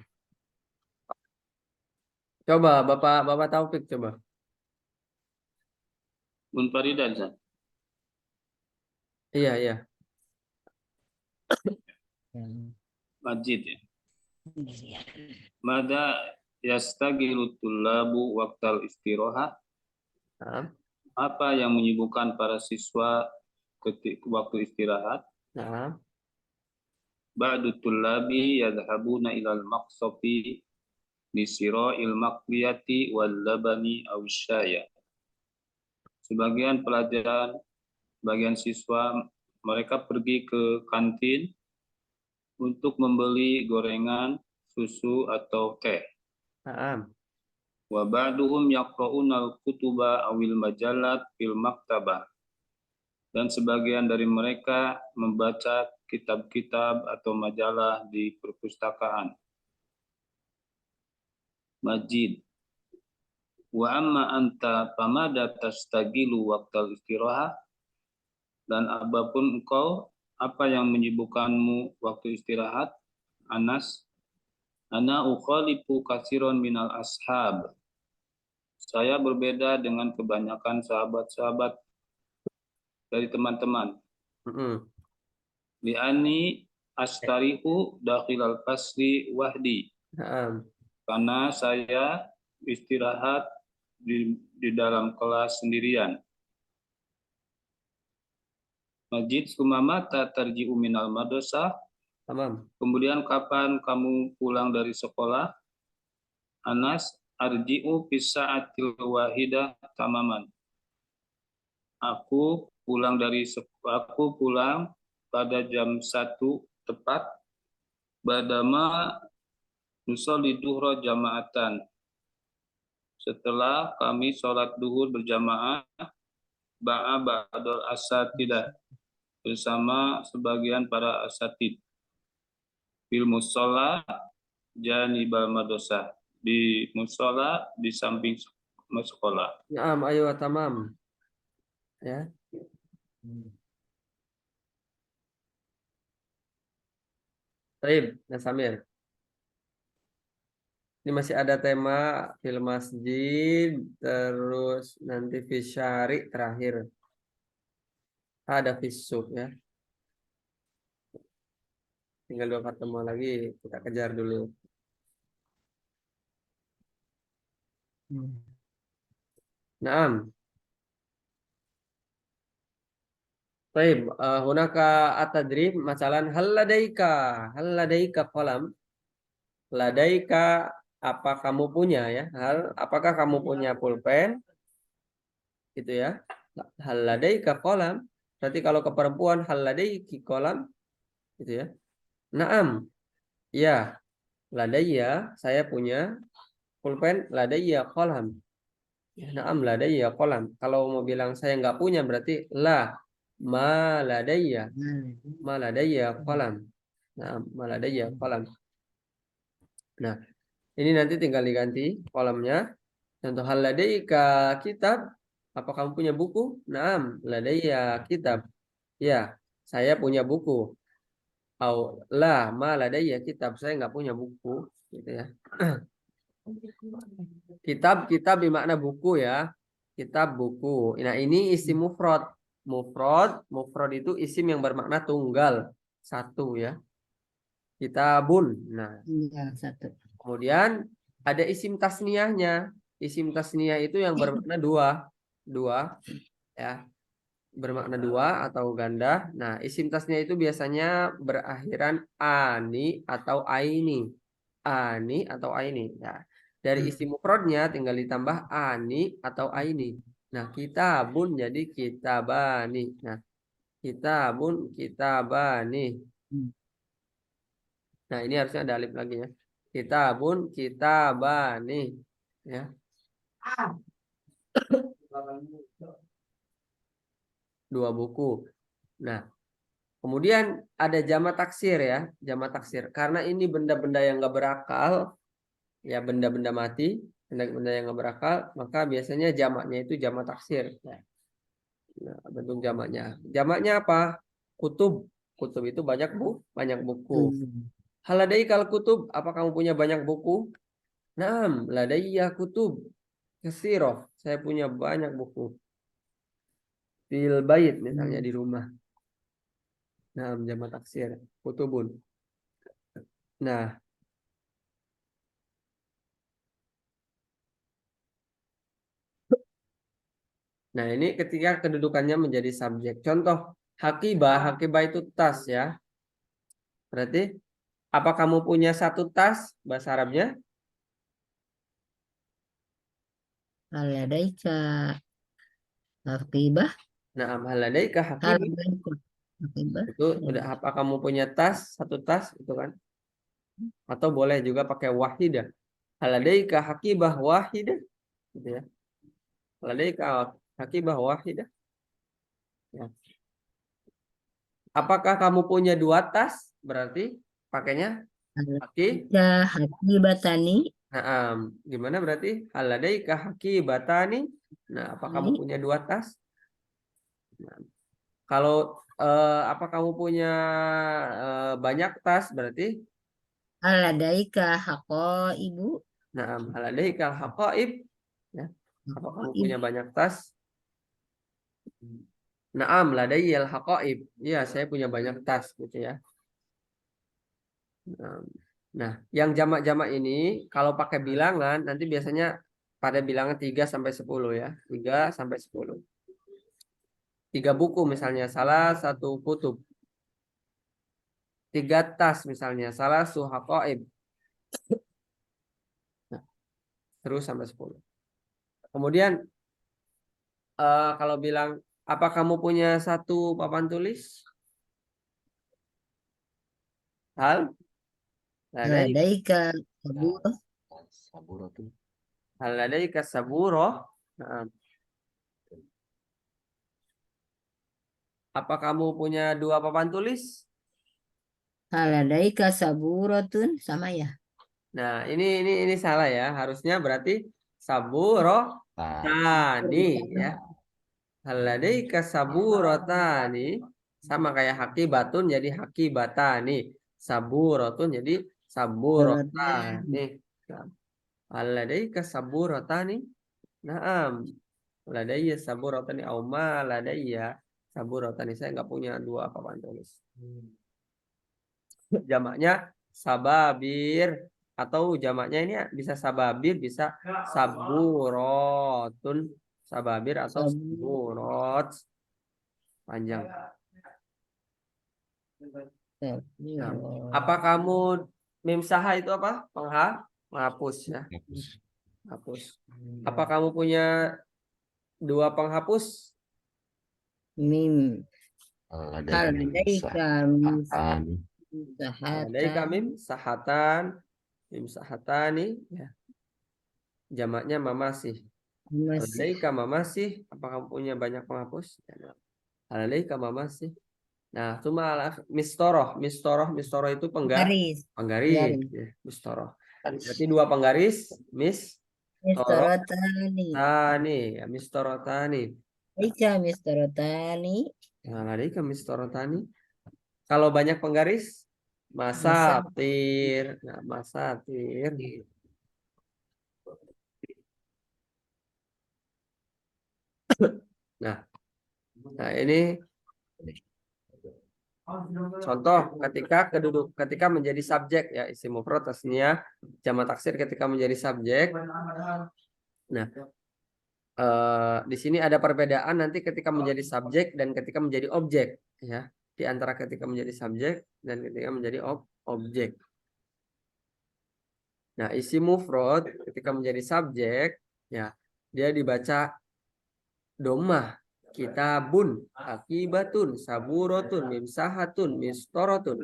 Coba Bapak Taufik coba. Bun Farida, Ustaz. Iya, iya. Majid ya. Mada yastagilu tullabu waqtal istirahat. Nah, Apa yang menyibukkan para siswa ketika waktu istirahat? nah, Ba'du tullabi yadhhabuna ilal maqsafi bisira'il maqliyati wal labani aw syaya. Sebagian pelajaran, bagian siswa mereka pergi ke kantin untuk membeli gorengan, susu atau teh. nah. Wa ba'duhum yaqra'una al-kutuba awil majalat fil maktabah. Dan sebagian dari mereka membaca kitab-kitab atau majalah di perpustakaan. Majid. Wa amma anta famada tastagilu waqtal istirahat. Dan apapun engkau, apa yang menyibukkanmu waktu istirahat? Anas. Ana ukhalifu katsiran minal ashab. Saya berbeda dengan kebanyakan sahabat-sahabat dari teman-teman. Li'ani astarihu dakhilal fasli wahdi. Nah, Karena saya istirahat di dalam kelas sendirian. Majid sumamata tarji'u minal madrasah. tamam. Kemudian kapan kamu pulang dari sekolah? Anas arji'u fisa'atil wahidah tamaman. Aku pulang pada jam 1 tepat. Badama nusolli duhra jamaatan. Setelah kami sholat duhur berjamaah, ba'dal asatidah bersama sebagian para asatid. Fil musola janibal madrasah, di musola di samping sekolah. Naam, ayo tamam. Ya. Baik, Nah Samir. Ini masih ada tema fil masjid, terus nanti fisyari terakhir. Ada fisuk ya. Tinggal 2 pertemuan lagi, kita kejar dulu. Naam. Baik, hunaka atadrib masalan hal ladaika kolam. Ladaika apa kamu punya ya? Apakah kamu punya pulpen? Gitu ya. Hal ladaika kolam. Berarti kalau ke perempuan hal ladaiki kolam gitu ya. Naam. Ya, ladaiya saya punya pulpen ladaiya kolam. Ya, naam ladaiya kolam. Kalau mau bilang saya nggak punya berarti ma ladaiya. Ma ladaiya kolam. Nah, ma ladaiya kolam. Nah, ini nanti tinggal diganti kolamnya. Contoh hal ladaika kitab. Apa kamu punya buku? Naam, ladaiya kitab. Ya, saya punya buku. Ma ladaiya kitab. Saya nggak punya buku. Gitu ya. Kitab bermakna buku ya. Kitab buku. Nah, ini isim mufrad. Mufrad itu isim yang bermakna tunggal. Satu ya. Kitabun. Nah, Satu. kemudian ada isim tasniyahnya. Isim tasniyah itu yang bermakna dua. Dua ya. Bermakna dua atau ganda. Nah, isim tasniyah itu biasanya berakhiran ani atau aini. Ani atau aini. Nah, dari isim mufradnya tinggal ditambah ani atau aini. Nah, kitabun jadi kitabani. Nah, kitabun kitabani. Nah, ini harusnya ada alif lagi ya. kitabun, kitabani. Ya. Dua buku. Nah, kemudian ada jamak taksir ya, jamak taksir. Karena ini benda-benda yang nggak berakal, ya benda-benda mati, benda-benda yang nggak berakal, maka biasanya jamaknya itu jamak taksir. Nah, bentuk jamaknya. Jamaknya apa? Kutub. Kutub itu banyak buku. Haladaikal kutub, apa kamu punya banyak buku? Naam, ladayya kutub. Katsiroh, saya punya banyak buku. Fil bait misalnya di rumah. Naam, jamak taksir, kutubun. Nah, nah ini ketika kedudukannya menjadi subjek. Contoh, hakibah, hakibah itu tas ya. Berarti apa kamu punya satu tas bahasa Arabnya? Haladaika haqibah. Naam, haladaika hakibah. Haladaika haqibah. Itu udah apa kamu punya tas, satu tas itu kan? Atau boleh juga pakai wahidah. Haladaika hakibah wahidah gitu ya. Haladaika hakibah wahidah. Ya. Apakah kamu punya dua tas? Berarti pakainya haki. Haladaika haqibatani. Nah, gimana berarti? Haladaika hakibatani. Nah, apa kamu punya dua tas? Nah, kalau apa kamu punya banyak tas berarti? Haladaika haqaibu. Nah, haladaika haqaib. Ya. Apa kamu punya banyak tas? Naam, ladayyal haqaib. Iya, saya punya banyak tas gitu ya. Nah, yang jamak-jamak ini kalau pakai bilangan nanti biasanya pada bilangan 3 sampai 10 ya. 3 sampai 10. 3 buku misalnya, salah satu kutub. 3 tas misalnya, salah satu haqaib. Nah, terus sampai 10. Kemudian kalau bilang apa kamu punya satu papan tulis? Hal Haladaika saburah. hal ladaika saburoh. Nah, apa kamu punya dua papan tulis? Haladaika saburatun. Sama ya. Nah, ini salah ya. Harusnya berarti saburoh tani ya. Haladaika saburotani sama kayak hakibatun jadi hakibatani. Saburotun jadi saburotani. Nah, haladaika saburotani. Naam. Ladayya saburotani au ma ladayya saburotani. Saya nggak punya dua papan tulis. Jamaknya sababir atau jamaknya ini bisa sababir, bisa saburotun, sababir atau saburot panjang. Nah, apa kamu mim saha itu apa? Penghapus ya. Hapus. Apa kamu punya dua penghapus? Mim. Haladaika Ada mim sahatan, mim sahatani ya. Jamaknya mamasih. Alaika mamasih. Apa kamu punya banyak penghapus? Alaika mamasih. Nah, cuma mistoroh. Mistoroh itu penggaris. Ya, mistoroh. Berarti dua penggaris. Mistorotani. Tani. Ya, mistoroh tani. Ika mistorotani. Nah, alaika mistoroh tani. Kalau banyak penggaris, masatir. Nah, masatir. Nah, ini contoh ketika menjadi subjek ya isim mufrad tasniyah jamak taksir ketika menjadi subjek. Nah, di sini ada perbedaan nanti ketika menjadi subjek dan ketika menjadi objek ya. Di antara ketika menjadi subjek dan ketika menjadi objek. Nah, isim mufrad ketika menjadi subjek ya dia dibaca domah kitabun, akibatun, saburotun, mimsahatun, mistorotun.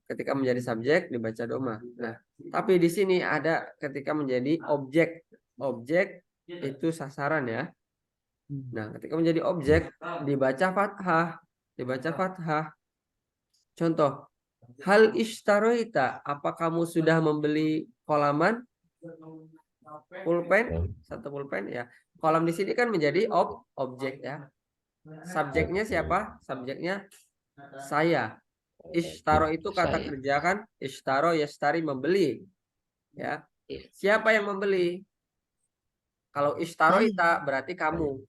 Ketika menjadi subjek dibaca doma. Nah, tapi di sini ada ketika menjadi objek. Objek itu sasaran ya. Nah, ketika menjadi objek dibaca fathah, dibaca fathah. Contoh, hal ishtaroita, apa kamu sudah membeli kolaman? Pulpen, satu pulpen ya. Kolam di sini kan menjadi objek ya. Subjeknya siapa? Subjeknya saya. Ishtaro itu kata Saya. kerja kan? Ishtaro yastari membeli. Ya. Siapa yang membeli? Kalau ishtaro Saya. ita berarti kamu.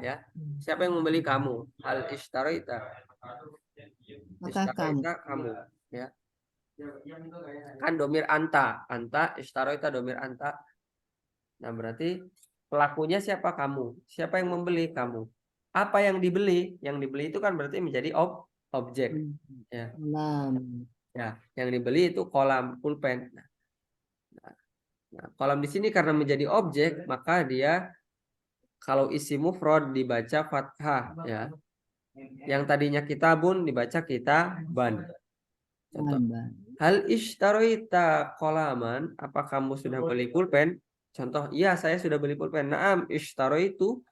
Ya. Siapa yang membeli kamu? Al ishtaro ita. Maka Ishtaro kamu. ita kamu. Ya. Kan domir anta. Anta ishtaro ita domir anta. Nah, berarti pelakunya siapa? Kamu. Siapa yang membeli? Kamu. Apa yang dibeli? Yang dibeli itu kan berarti menjadi objek. Ya. Ya, yang dibeli itu kolam pulpen. Nah, kolam di sini karena menjadi objek, maka dia kalau isi mufrad dibaca fathah ya. Yang tadinya kitabun dibaca kitaban. Contoh, hal ishtaroita kolaman, apa kamu sudah beli pulpen? Contoh, iya saya sudah beli pulpen. Naam ishtaroitu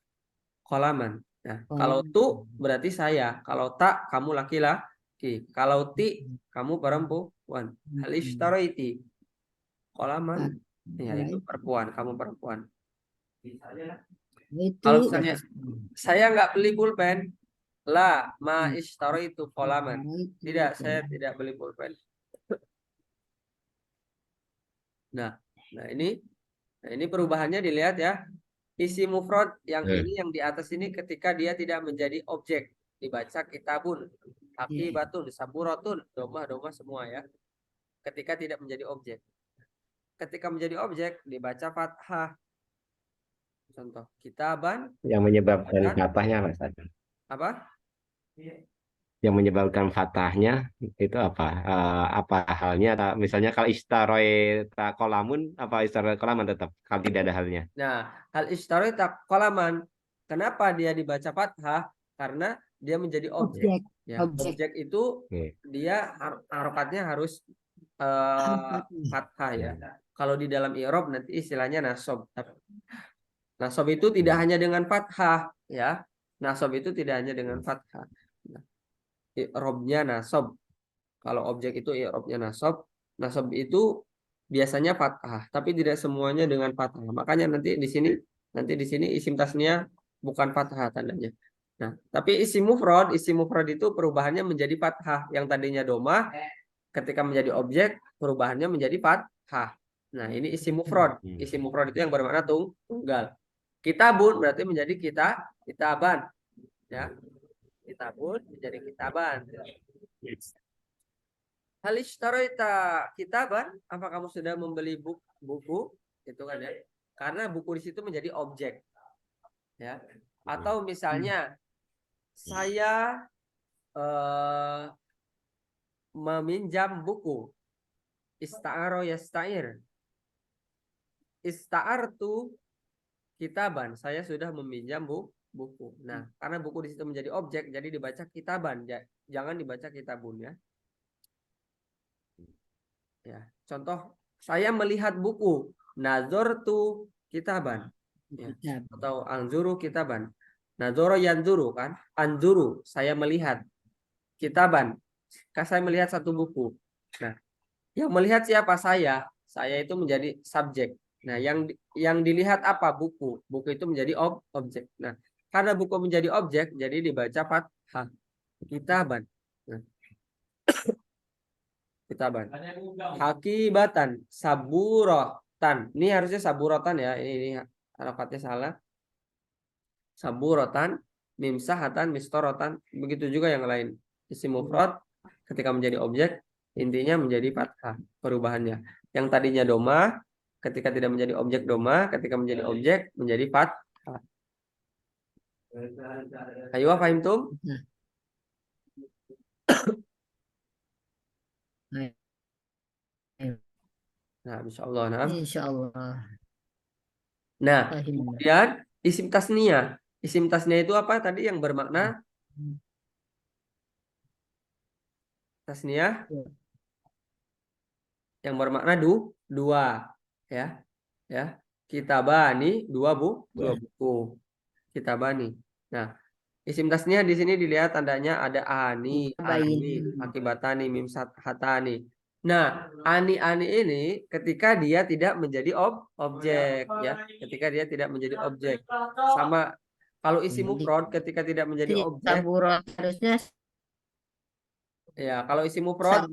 kolaman. Nah, kalau tu berarti saya, kalau tak kamu laki-laki, kalau ti kamu perempuan. Hal ishtaroiti kolaman, ya itu perempuan, kamu perempuan. Kalau misalnya saya nggak beli pulpen, la ma ishtaroitu kolaman. Tidak, saya tidak beli pulpen. Nah, ini perubahannya dilihat ya. Isi mufrad yang ini yang di atas ini ketika dia tidak menjadi objek dibaca kitabun, akibatun, saburatun, doma semua ya. Ketika tidak menjadi objek. Ketika menjadi objek dibaca fathah. Contoh kitaban. Yang menyebabkan fathahnya Mas Adi. Apa? Yang menyebabkan fathahnya itu apa? Apa halnya? Misalnya kalau istaroe kolamun, apa istaroe kolaman tetap kalau tidak ada halnya. Nah, hal istaroe kolaman. Kenapa dia dibaca fathah? Karena dia menjadi objek. Ya, objek itu dia harokatnya harus fathah ya. Kalau di dalam i'rab nanti istilahnya nasab. Nasab itu tidak hanya dengan fathah ya. Nasab itu tidak hanya dengan fathah. I'rabnya nasab. Kalau objek itu i'rabnya nasab. Nasab itu biasanya fathah, tapi tidak semuanya dengan fathah. Makanya nanti di sini isim tasnya bukan fathah tandanya. Nah, tapi isim mufrad itu perubahannya menjadi fathah. Yang tadinya domah ketika menjadi objek perubahannya menjadi fathah. Nah, ini isim mufrad. Isim mufrad itu yang bermakna tunggal. Kitabun berarti menjadi kitaban. Ya. Kitabun menjadi kitaban. Hal ishtaroita kitaban, apa kamu sudah membeli buku? Itu kan ya. Karena buku di situ menjadi objek. Ya. Atau misalnya saya meminjam buku. Ista'aro yasta'ir. Ista'artu kitaban. Saya sudah meminjam buku. Nah, karena buku di situ menjadi objek, jadi dibaca kitaban. Jangan dibaca kitabun ya. Ya, contoh saya melihat buku. Nazortu kitaban. Ya. Atau anzuru kitaban. Nazoro yanzuru kan? Anzuru, saya melihat. Kitaban. Saya melihat satu buku. Nah, yang melihat siapa? Saya. Saya itu menjadi subjek. Nah, yang dilihat apa? Buku. Buku itu menjadi objek. Nah, karena buku menjadi objek, jadi dibaca fathah. Kitaban. Nah, kitaban. Hakibatan, saburotan. Ini harusnya saburotan ya. Ini harokatnya salah. Saburotan, mimsahatan, mistorotan. Begitu juga yang lain. Isim mufrad ketika menjadi objek intinya menjadi fathah perubahannya. Yang tadinya doma ketika tidak menjadi objek doma, ketika menjadi objek menjadi fathah. Ayo, paham tum? Nah, insyaallah. Nah. Insyaallah. Nah, kemudian Isim tasniyah. Isim tasniyah itu apa tadi yang bermakna tasniyah? Yang bermakna dua, ya. Ya. Kitabani, dua buku. Kitabani. Nah, isim tasniyah di sini dilihat tandanya ada ani, Bayin. akibatani, mim hatani. Nah, ani ini ketika dia tidak menjadi objek, ya. Ketika dia tidak menjadi objek. Sama kalau isim mufrad ketika tidak menjadi Jadi objek, saburot harusnya ya. Kalau isim mufrad,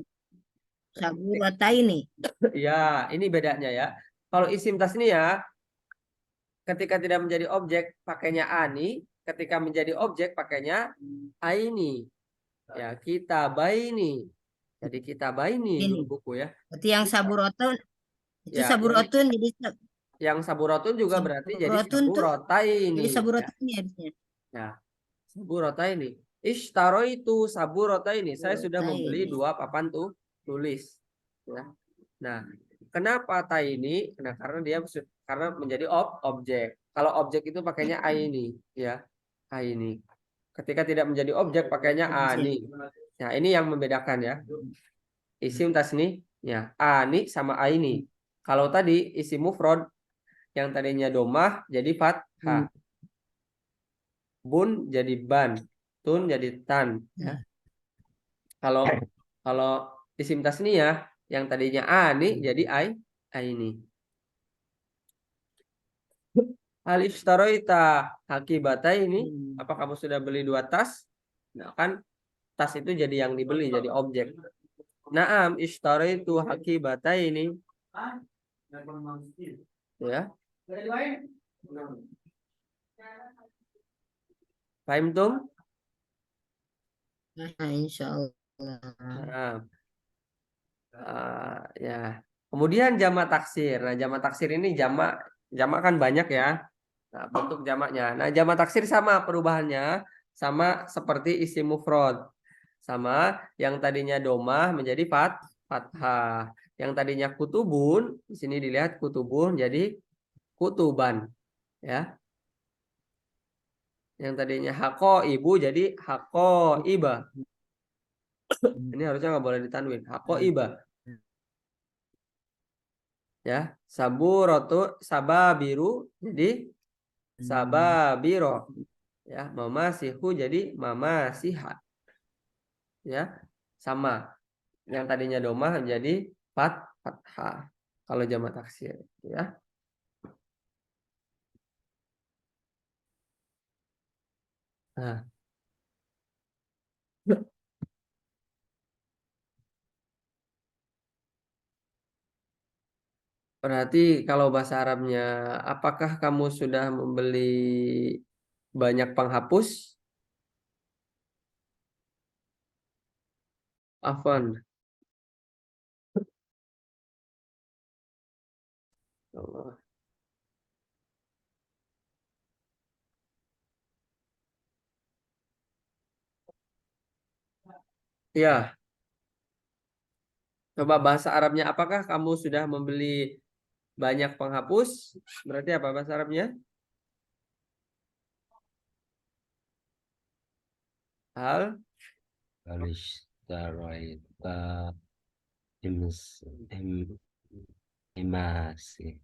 saburota ini. ya, ini bedanya ya. Kalau isim tasniyah ketika tidak menjadi objek pakainya ani, ketika menjadi objek pakainya aini. Ya, kita baini. Jadi kita baini dua Ini. buku ya. Berarti yang saburotun itu Ya, saburotun jadi yang saburotun juga berarti jadi saburotun tuh jadi saburotaini. Ya, saburotun ya harusnya. ya, saburotaini. Ishtaro itu saburotaini. Saya sudah membeli Saburotaini. dua papan tulis. Ya. Nah, kenapa taini? Nah, karena dia karena menjadi objek. Kalau objek itu pakainya aini, ya. Aini. Ketika tidak menjadi objek pakainya ani. Nah, ini yang membedakan ya. Isim tasni ya ani sama aini. Kalau tadi isim mufrad yang tadinya domah jadi fathah. Bun jadi ban, tun jadi tan ya. Kalau kalau isim tasniyah yang tadinya ani jadi aini. Hal ishtaroita hakibata ini, apa kamu sudah beli dua tas? Nah, kan tas itu jadi yang dibeli, jadi objek. Naam ishtaraitu hakibata ini. Ya. Paham tuh? Nah, insya Allah. Nah, ya. Kemudian jamak taksir. Nah, jamak taksir ini jamak kan banyak ya. Nah, bentuk jamaknya. Nah, jamak taksir sama perubahannya sama seperti isim mufrad. Sama yang tadinya domah menjadi fathah. Yang tadinya kutubun, di sini dilihat kutubun jadi kutuban, ya. Yang tadinya hako ibu jadi hako iba. Ini harusnya nggak boleh ditanwin. Hako iba. Ya, saburotu sababiru jadi sababiro. Ya, mamasihu jadi mamasiha. Ya, sama. Yang tadinya domah menjadi fathah. Kalau jamak taksir, ya. Nah, berarti kalau bahasa Arabnya, apakah kamu sudah membeli banyak penghapus? Afwan. Allah. Ya, coba bahasa Arabnya, apakah kamu sudah membeli banyak penghapus? Berarti apa bahasa Arabnya? Hal Alishtaroita imasi.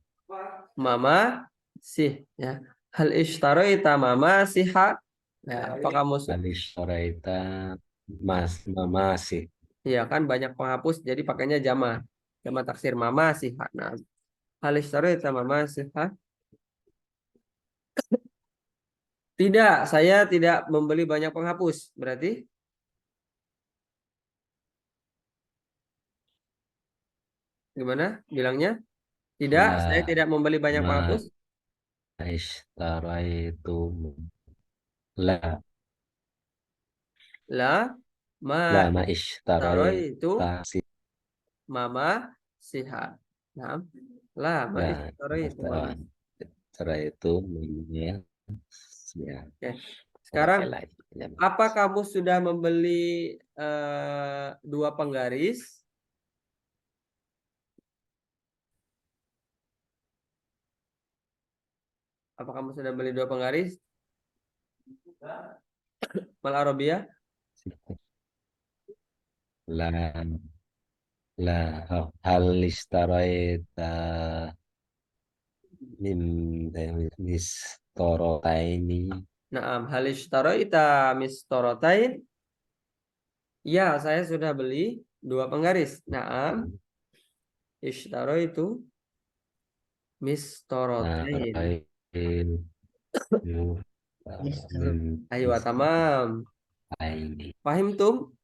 mama sih ya. Hal ishtaroita mama siha. Ya, apa kamu Alishtaroita mamasi. ya kan banyak penghapus jadi pakainya jama. Jama taksir mama siha. Nah, hal ishtaroita mama siha. Tidak, saya tidak membeli banyak penghapus. Berarti gimana bilangnya? Tidak, saya La tidak membeli banyak ma penghapus. ishtaraitu la La ma la ma itu ishtaroita mama siha. Nah, la ma la itu mama. ishtaraitu ya. Oke. Pakai Sekarang lagi. apa kamu sudah membeli dua penggaris? Apa kamu sudah beli 2 penggaris? Mal Arabiyah? La la hal istaraita min mistorotaini. Naam, hal ishtaraita mistorotain? Ya, saya sudah beli 2 penggaris. Naam, ishtaraitu mistorotain. Ayo, tamam. Pahim tum?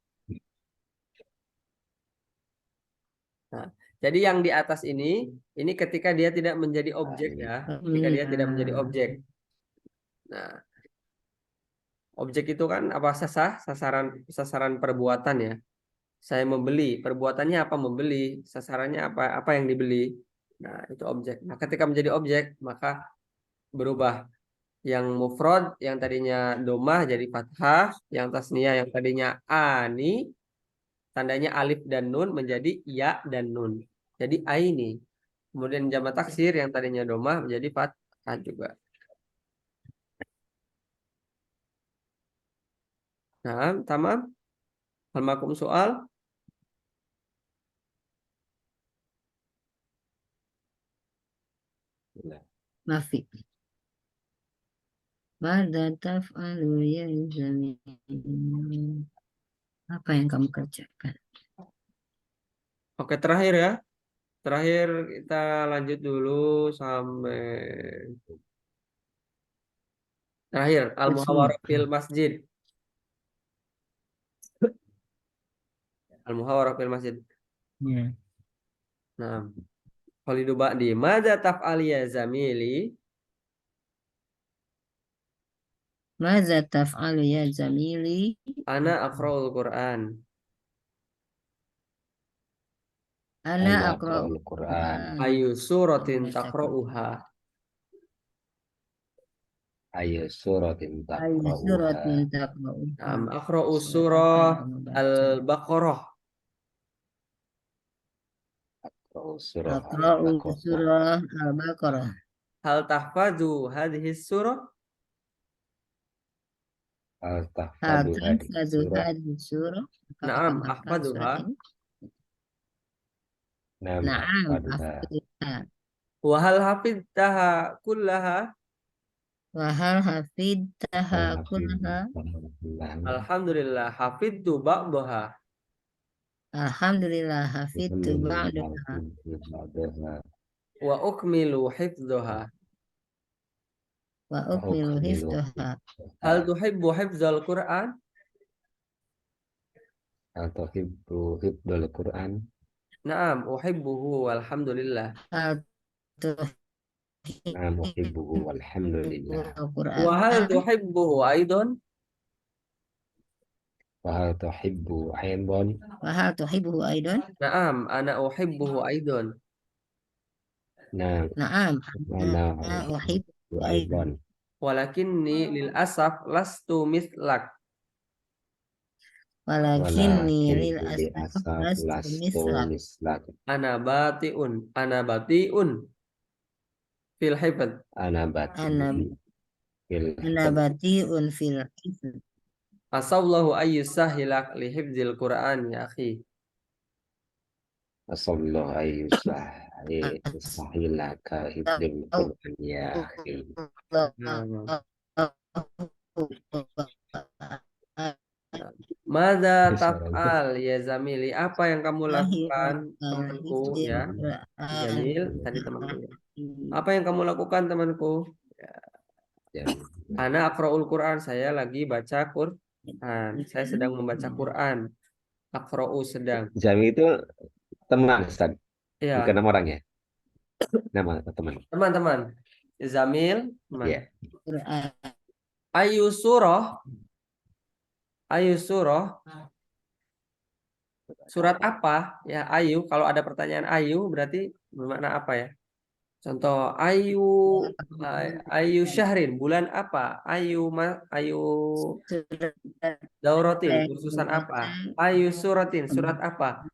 Nah, jadi yang di atas ini ketika dia tidak menjadi objek ya, ketika dia tidak menjadi objek. Nah, objek itu kan apa sasaran perbuatan ya. Saya membeli, perbuatannya apa membeli, sasarannya apa yang dibeli. Nah, itu objek. Nah, ketika menjadi objek maka berubah. Yang mufrad yang tadinya domah jadi fathah, yang tasniyah yang tadinya ani tandanya alif dan nun menjadi ya dan nun. Jadi aini. Kemudian jamak taksir yang tadinya domah menjadi fathah juga. Nah, tamam. Hal makum soal. Mafi. Mada taf'alu ya Zamil. Apa yang kamu kerjakan? Oke, terakhir ya. Terakhir kita lanjut dulu sampai terakhir al-muhawarah fil masjid. Al-muhawarah fil masjid. Ya. Nah, Khalidu Ba'di, madza taf'al ya zamili? Maza taf'alu ya Zamili? Ana aqra'ul Qur'an. Ana Ana aqra'ul aqra'ul Qur'an. Ayu suratin Membacakan. taqra'uha. Ayu suratin Ayu taqra'uha. suratin taqra'uha. Nah, aqra'u Surat surah apa yang kamu baca? Al-Baqarah. Aqra'u surah Aqra'u Al-Baqarah. surah Al-Baqarah. Hal tahfazu hadhihi surah? Hal Hal tahfadu hadhihi tanfazu surah. hadhihi surah? Apakah Naam, kamu hafal ahfaduha. surat ini? Nam Naam, ahfaduha. hafidha. Wa hal hafidtaha kullaha? Wa hal hafidtaha kullaha? Alhamdulillah, hafidtu ba'daha. Alhamdulillah hafidtu ba'daha. Wa ukmilu hifdhaha. Wa ukmilu hifdhaha. Hal tuhibbu hifdzal Qur'an? Atau hibdul Quran. Naam, uhibbuhu walhamdulillah. Hal Nam uhibbuhu walhamdulillah. Wa hal Quran. tuhibbuhu aidan? Wa hal tuhibbu aidan. Wa hal tuhibbuhu aidan? Naam, ana uhibbuhu aidan. Nam Na'am. ana Ana uhibbu uhibbu aidan. Walakinni lil asaf lastu mislak. Walakinni lil Walakin asaf asaf lastu lastu mislak. mislak. Ana batiun fil hifdz. Ana batiun fil Ana bati'un fil hifdz. Asallahu ayyusahilak li hifdzil Qur'an ya akhi. Asallahu ayyusahilaka hibdul Quran ya akhi. Mada taf'al ya Zamili? Apa yang kamu lakukan temanku ya? Jamil tadi temanku ya. Apa yang kamu lakukan temanku? Ya. Ana aqra'ul Quran, saya lagi baca Quran. Saya sedang membaca Quran. Aqra'u sedang. Jami itu teman, Ustaz. Ya, Bukan nama orang ya. Nama teman. teman-teman. Zamil, teman. Ya. Ayu surah. Ayu surah. Surat apa? Ya, ayu. Kalau ada pertanyaan ayu berarti bermakna apa ya? Contoh ayu syahrin, bulan apa? Ayu dauratin, kursusan apa? Ayu suratin, surat apa?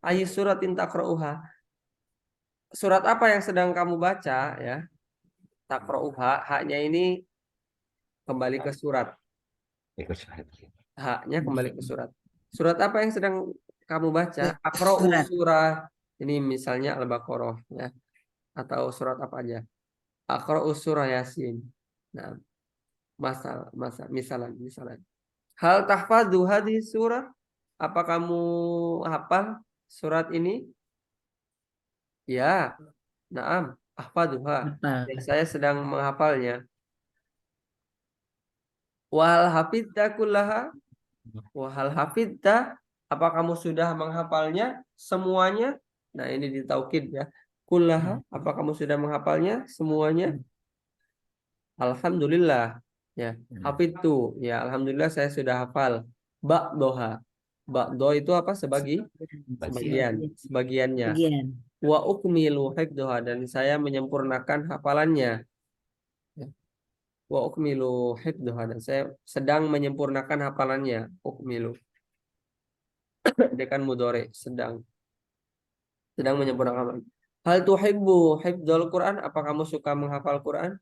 Ayu suratin taqra'uha. Surat apa yang sedang kamu baca ya? Takra'uha, haknya ini kembali ke surat. Ikut surat. Haknya kembali ke surat. Surat apa yang sedang kamu baca? Aqra'u Surat. surah. Ini misalnya Al-Baqarah ya. Atau surat apa aja. Aqra'u surah Yasin. Nah, misalan. Hal tahfadzu hadhihi surah? Apa kamu hafal surat ini? Ya, na'am, ahfaduha. Apa? Ya, saya sedang menghafalnya. Wahal hafidta kullaha? Wahal hafidta? Apa kamu sudah menghafalnya semuanya? Nah, ini ditaukid ya. Kullaha, apa kamu sudah menghafalnya semuanya? Alhamdulillah. Ya, hafidtu. Ya, alhamdulillah saya sudah hafal. Ba'doha. Ba'do itu apa? Sebagiannya. Bagian. Wa ukmilu hifdzoha, dan saya menyempurnakan hafalannya. Ya. Wa ukmilu hifdzoha, dan saya sedang menyempurnakan hafalannya. Ukmilu. Dia kan mudhari, sedang menyempurnakan hafalan. Hal tuhibbu hifdzul Quran? Apa kamu suka menghafal Quran?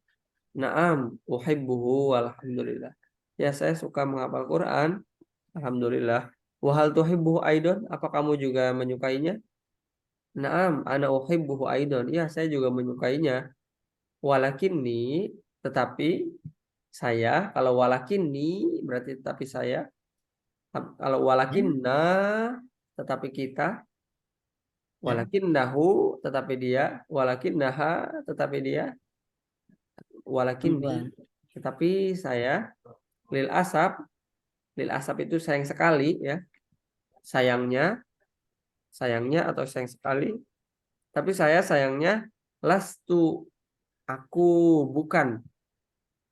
Naam, uhibbuhu walhamdulillah. Ya, saya suka menghafal Quran. Alhamdulillah. Wa hal tuhibbuhu aidon? Apa kamu juga menyukainya? Naam, ana uhibbuhu aidon. Ya, saya juga menyukainya. Walakinni, tetapi saya, kalau walakinni berarti tetapi saya, kalau walakinna tetapi kita, walakinnahu tetapi dia, walakinnaha tetapi dia, walakinni Perempuan. tetapi saya, lil asap itu sayang sekali ya, sayangnya atau sayang sekali, tapi saya sayangnya lastu, aku bukan,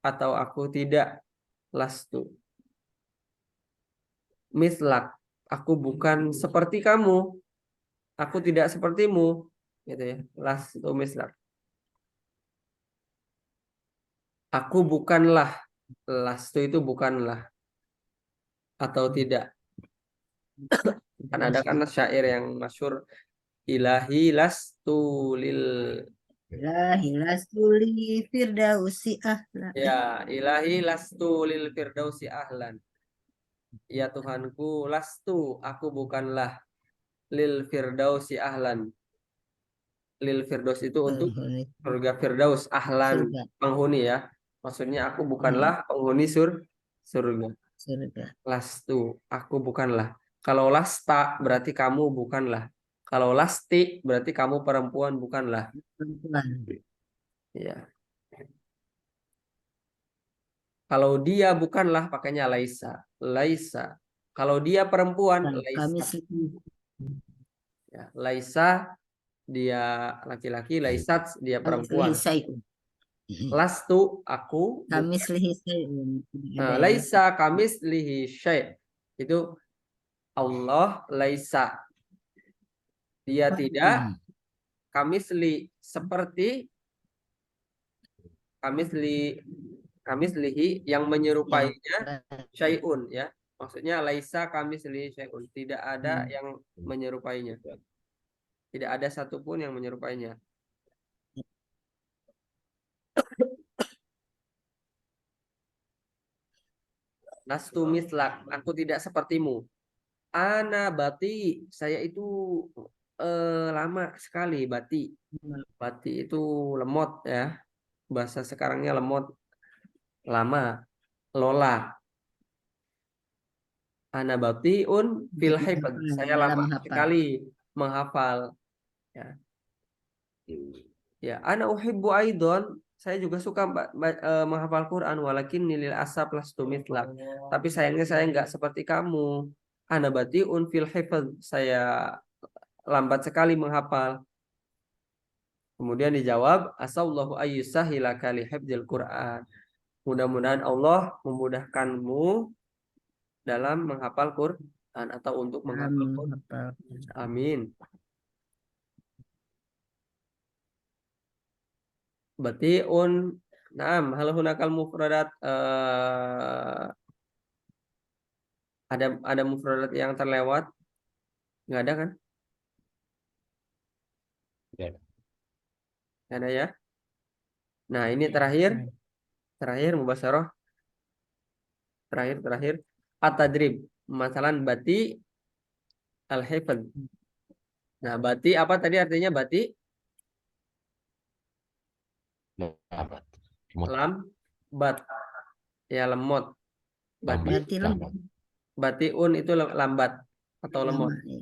atau aku tidak, lastu mislak, aku bukan seperti kamu, aku tidak sepertimu, gitu ya. Lastu mislak, aku bukanlah, lastu itu bukanlah atau tidak. Kan ada kan syair yang masyhur, ilahi lastu lil, Lahilastuli firdausi ahla. ya ilahi lastu lil firdausi ahlan, ya Tuhanku, lastu, aku bukanlah, lil firdausi ahlan, lil firdaus itu untuk Penghuni surga firdaus, ahlan surga. penghuni ya, maksudnya aku bukanlah penghuni surga. Surga. Lastu, aku bukanlah. Kalau lasta berarti kamu bukanlah. Kalau lasti berarti kamu perempuan bukanlah. Perempuan. Ya. Kalau dia bukanlah pakainya laisa. Laisa. Kalau dia perempuan Kami laisa. Ya, laisa dia laki-laki, laisat dia perempuan. Lastu, aku Kami bukan. ada ya. Laisa kamis lihi syai. Itu Allah laisa. Dia tidak kamisli seperti kamislihi yang menyerupainya syai'un ya. Maksudnya laisa kamislihi syai'un, tidak ada yang menyerupainya. Tidak ada satupun yang menyerupainya. Lastu mislak, aku tidak sepertimu. Ana bati, saya itu lama sekali bati. Bati itu lemot ya. Bahasa sekarangnya lemot, lama, lola. Ana batiun fil hifdz, saya lama sekali menghafal. Ya. Ya, ana uhibbu aidon, saya juga suka menghafal Quran, walakin nilil asap lastu mitlak. Tapi sayangnya saya nggak seperti kamu. Ana batiun fil hifdz, saya lambat sekali menghafal. Kemudian dijawab, asallahu ayyusahilaka li hifdzil Quran. Mudah-mudahan Allah memudahkanmu dalam menghafal Quran atau untuk menghafal Quran. Amin. Batiun, naam, hal hunakal mufradat, ada mufradat yang terlewat? Nggak ada kan? Ya. Nggak ada ya? Nah, ini terakhir mubasyarah, terakhir at-tadrib, masalan bati al-hifdz. Nah, bati apa tadi artinya bati? Lambat. Lambat. Ya, lemot. Bati, Berarti lemah. batiun itu lambat atau lemot. Lemah, ya.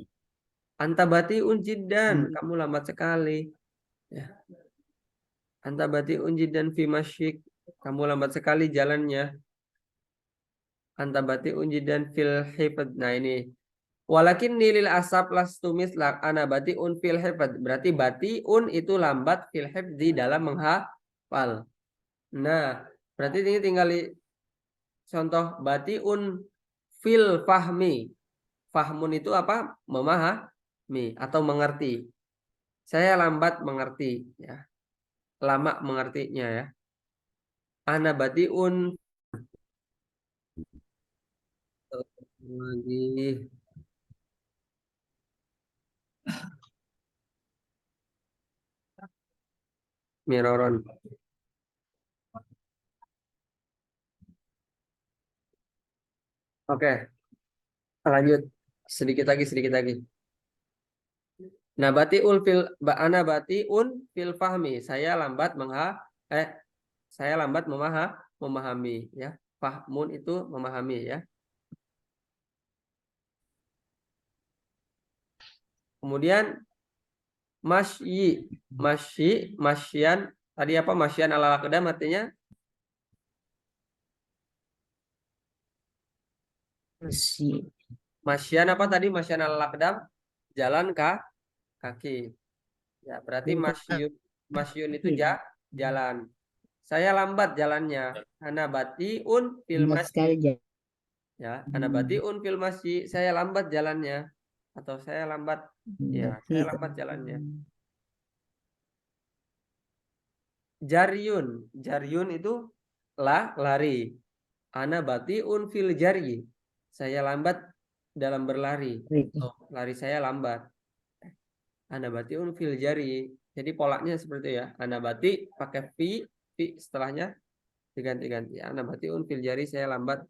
Anta batiun jiddan, kamu lambat sekali. Ya. Anta batiun jiddan fi masyik, kamu lambat sekali jalannya. Anta batiun jiddan fil hifdz. Nah, ini walakin nilil asap lastu mislak ana batiun fil hifdz. Berarti batiun itu lambat fil hifdz di dalam menghafal. Nah, berarti ini tinggal contoh batiun fil fahmi. Fahmun itu apa? Memahami atau mengerti. Saya lambat mengerti, ya. Lama mengertinya, ya. Ana batiun lagi miroron. Oke, lanjut sedikit lagi. Nah, ana batiun fil fahmi. Saya lambat memahami, ya. Fahmun itu memahami, ya. Kemudian masyian tadi apa? Masyian ala aqdam artinya masyian apa tadi? Masyian ala aqdam, jalan kaki. Ya, berarti masyun itu jalan. Saya lambat jalannya. Ana batiun fil masyi. Ya, ana batiun fil masyi. Saya lambat jalannya. Atau saya lambat, ya, saya lambat jalannya. Jaryun itu lari. Ana batiun fil jari. Saya lambat dalam berlari. Oh, lari saya lambat. Ana batiun fil jari. Jadi polanya seperti itu, ya. Ana bati pakai fi setelahnya diganti-ganti. Ana batiun fil jari, saya lambat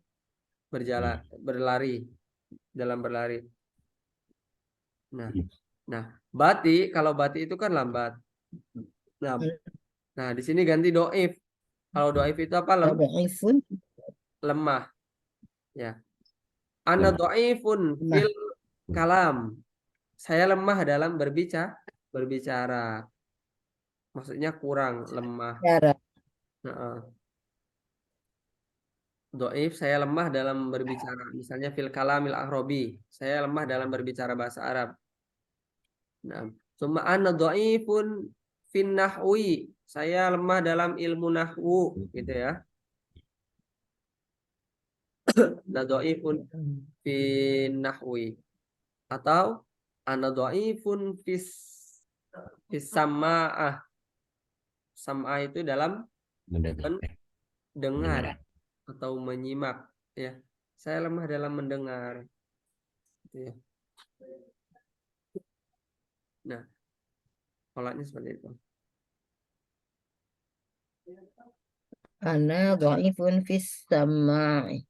berlari dalam berlari. Nah, bati, kalau bati itu kan lambat. Nah, di sini ganti doif. Kalau doif itu apa? Lemah. Ya. Ana doifun fil kalam. Saya lemah dalam berbicara. Maksudnya kurang, lemah. Doif, saya lemah dalam berbicara. Misalnya fil kalamil ahrobi. Saya lemah dalam berbicara bahasa Arab. Nah, summa ana doifun fin nahwi. Saya lemah dalam ilmu nahwu, gitu, ya. Ana doifun fin nahwi. Atau ana doifun fis sama'ah. Sam'ah itu dalam mendengar atau menyimak, ya. Saya lemah dalam mendengar, gitu, ya. Nah, polanya seperti itu. Ana dhaifun fis sama'i.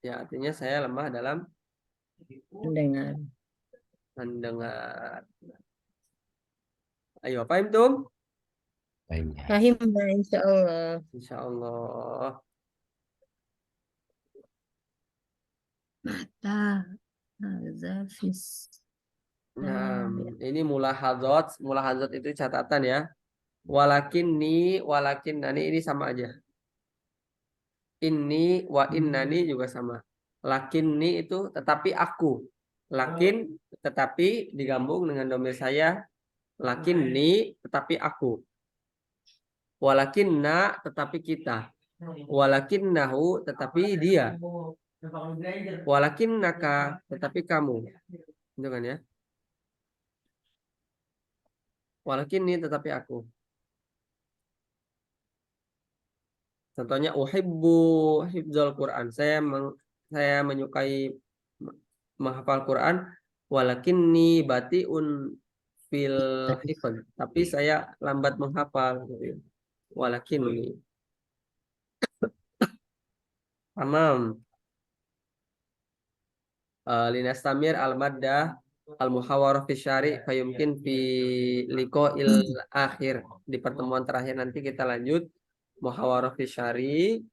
Ya, artinya saya lemah dalam mendengar. Ayo, paham tum? Paham, insyaallah. Insyaallah. Mata hazafis. Nah, ini mulahadzat itu catatan, ya. Walakin ini sama aja. Inni wa innani juga sama. Lakinni itu tetapi aku. Lakin tetapi digabung dengan domir saya. Lakinni tetapi aku. Walakinna tetapi kita. Walakinnahu tetapi dia. Walakinnaka tetapi kamu. Itu kan, ya. Walakinni tetapi aku. Contohnya uhibbu hifdzal Quran. Saya menyukai menghafal Quran. Walakinni batiun fil hifdz. Tapi saya lambat menghafal, gitu. walakinni. Tamam. Linastamir al-maddah al-muhawarah fi syari fayumkin fi liqa'il akhir. Di pertemuan terakhir nanti kita lanjut muhawarah fi syari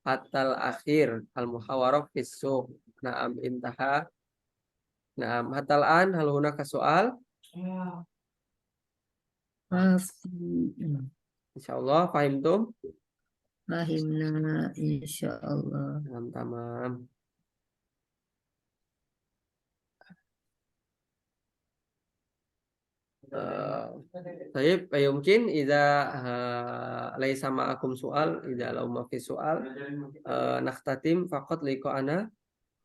atal akhir al-muhawarah fi suq. Naam intaha. Naam hatal an hal hunaka soal? Insyaallah fahimtum? Fahimna insyaallah. Tamam, tamam. Baik, mungkin laisa ma'akum soal, idza law ma fi soal, nakhtatim faqat liqa'ana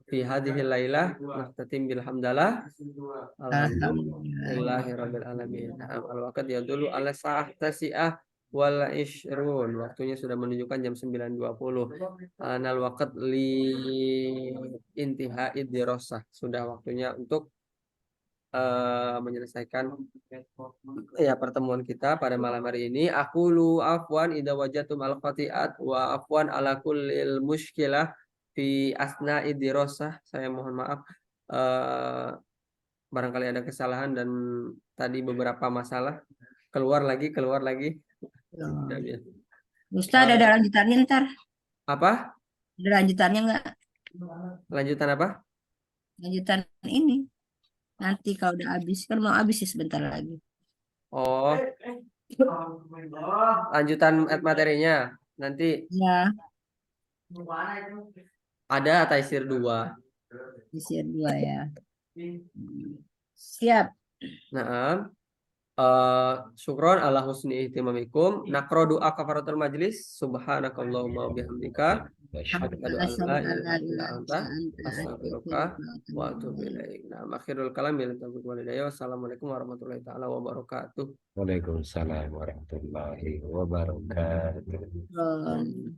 fi hadhihi lailah, nakhtatim bilhamdalah. Alhamdulillahi rabbil alamin. Al-waqt yadullu ala sa'ah tasi'ah wal ishrun. Waktunya sudah menunjukkan jam 9.20. Anal waqt li intihai dirasah. Sudah waktunya untuk menyelesaikan ya pertemuan kita pada malam hari ini. Aqulu afwan idza wajatum al qati'at wa afwan ala kullil mushkilah fi asna'i dirasah. Saya mohon maaf barangkali ada kesalahan dan tadi beberapa masalah keluar lagi. Ya. Ustaz ada lanjutannya ntar. Apa? Ada lanjutannya nggak? Lanjutan apa? Lanjutan ini. Nanti kalau udah habis, kan mau habis sih sebentar lagi. Oh, lanjutan materinya nanti Ya, ada taisir 2. isi 2 ya. Siap. Nah, syukron ala husni ihtimamikum. Naqra doa kafaratul majlis. Subhanakallahumma wa bihamdika asyhadu an la ilaha illa anta astaghfiruka wa atubu ilaik. Nah, akhirul kalam bil taufiq wal hidayah. Wassalamualaikum warahmatullahi taala wabarakatuh. Waalaikumsalam warahmatullahi wabarakatuh. Um,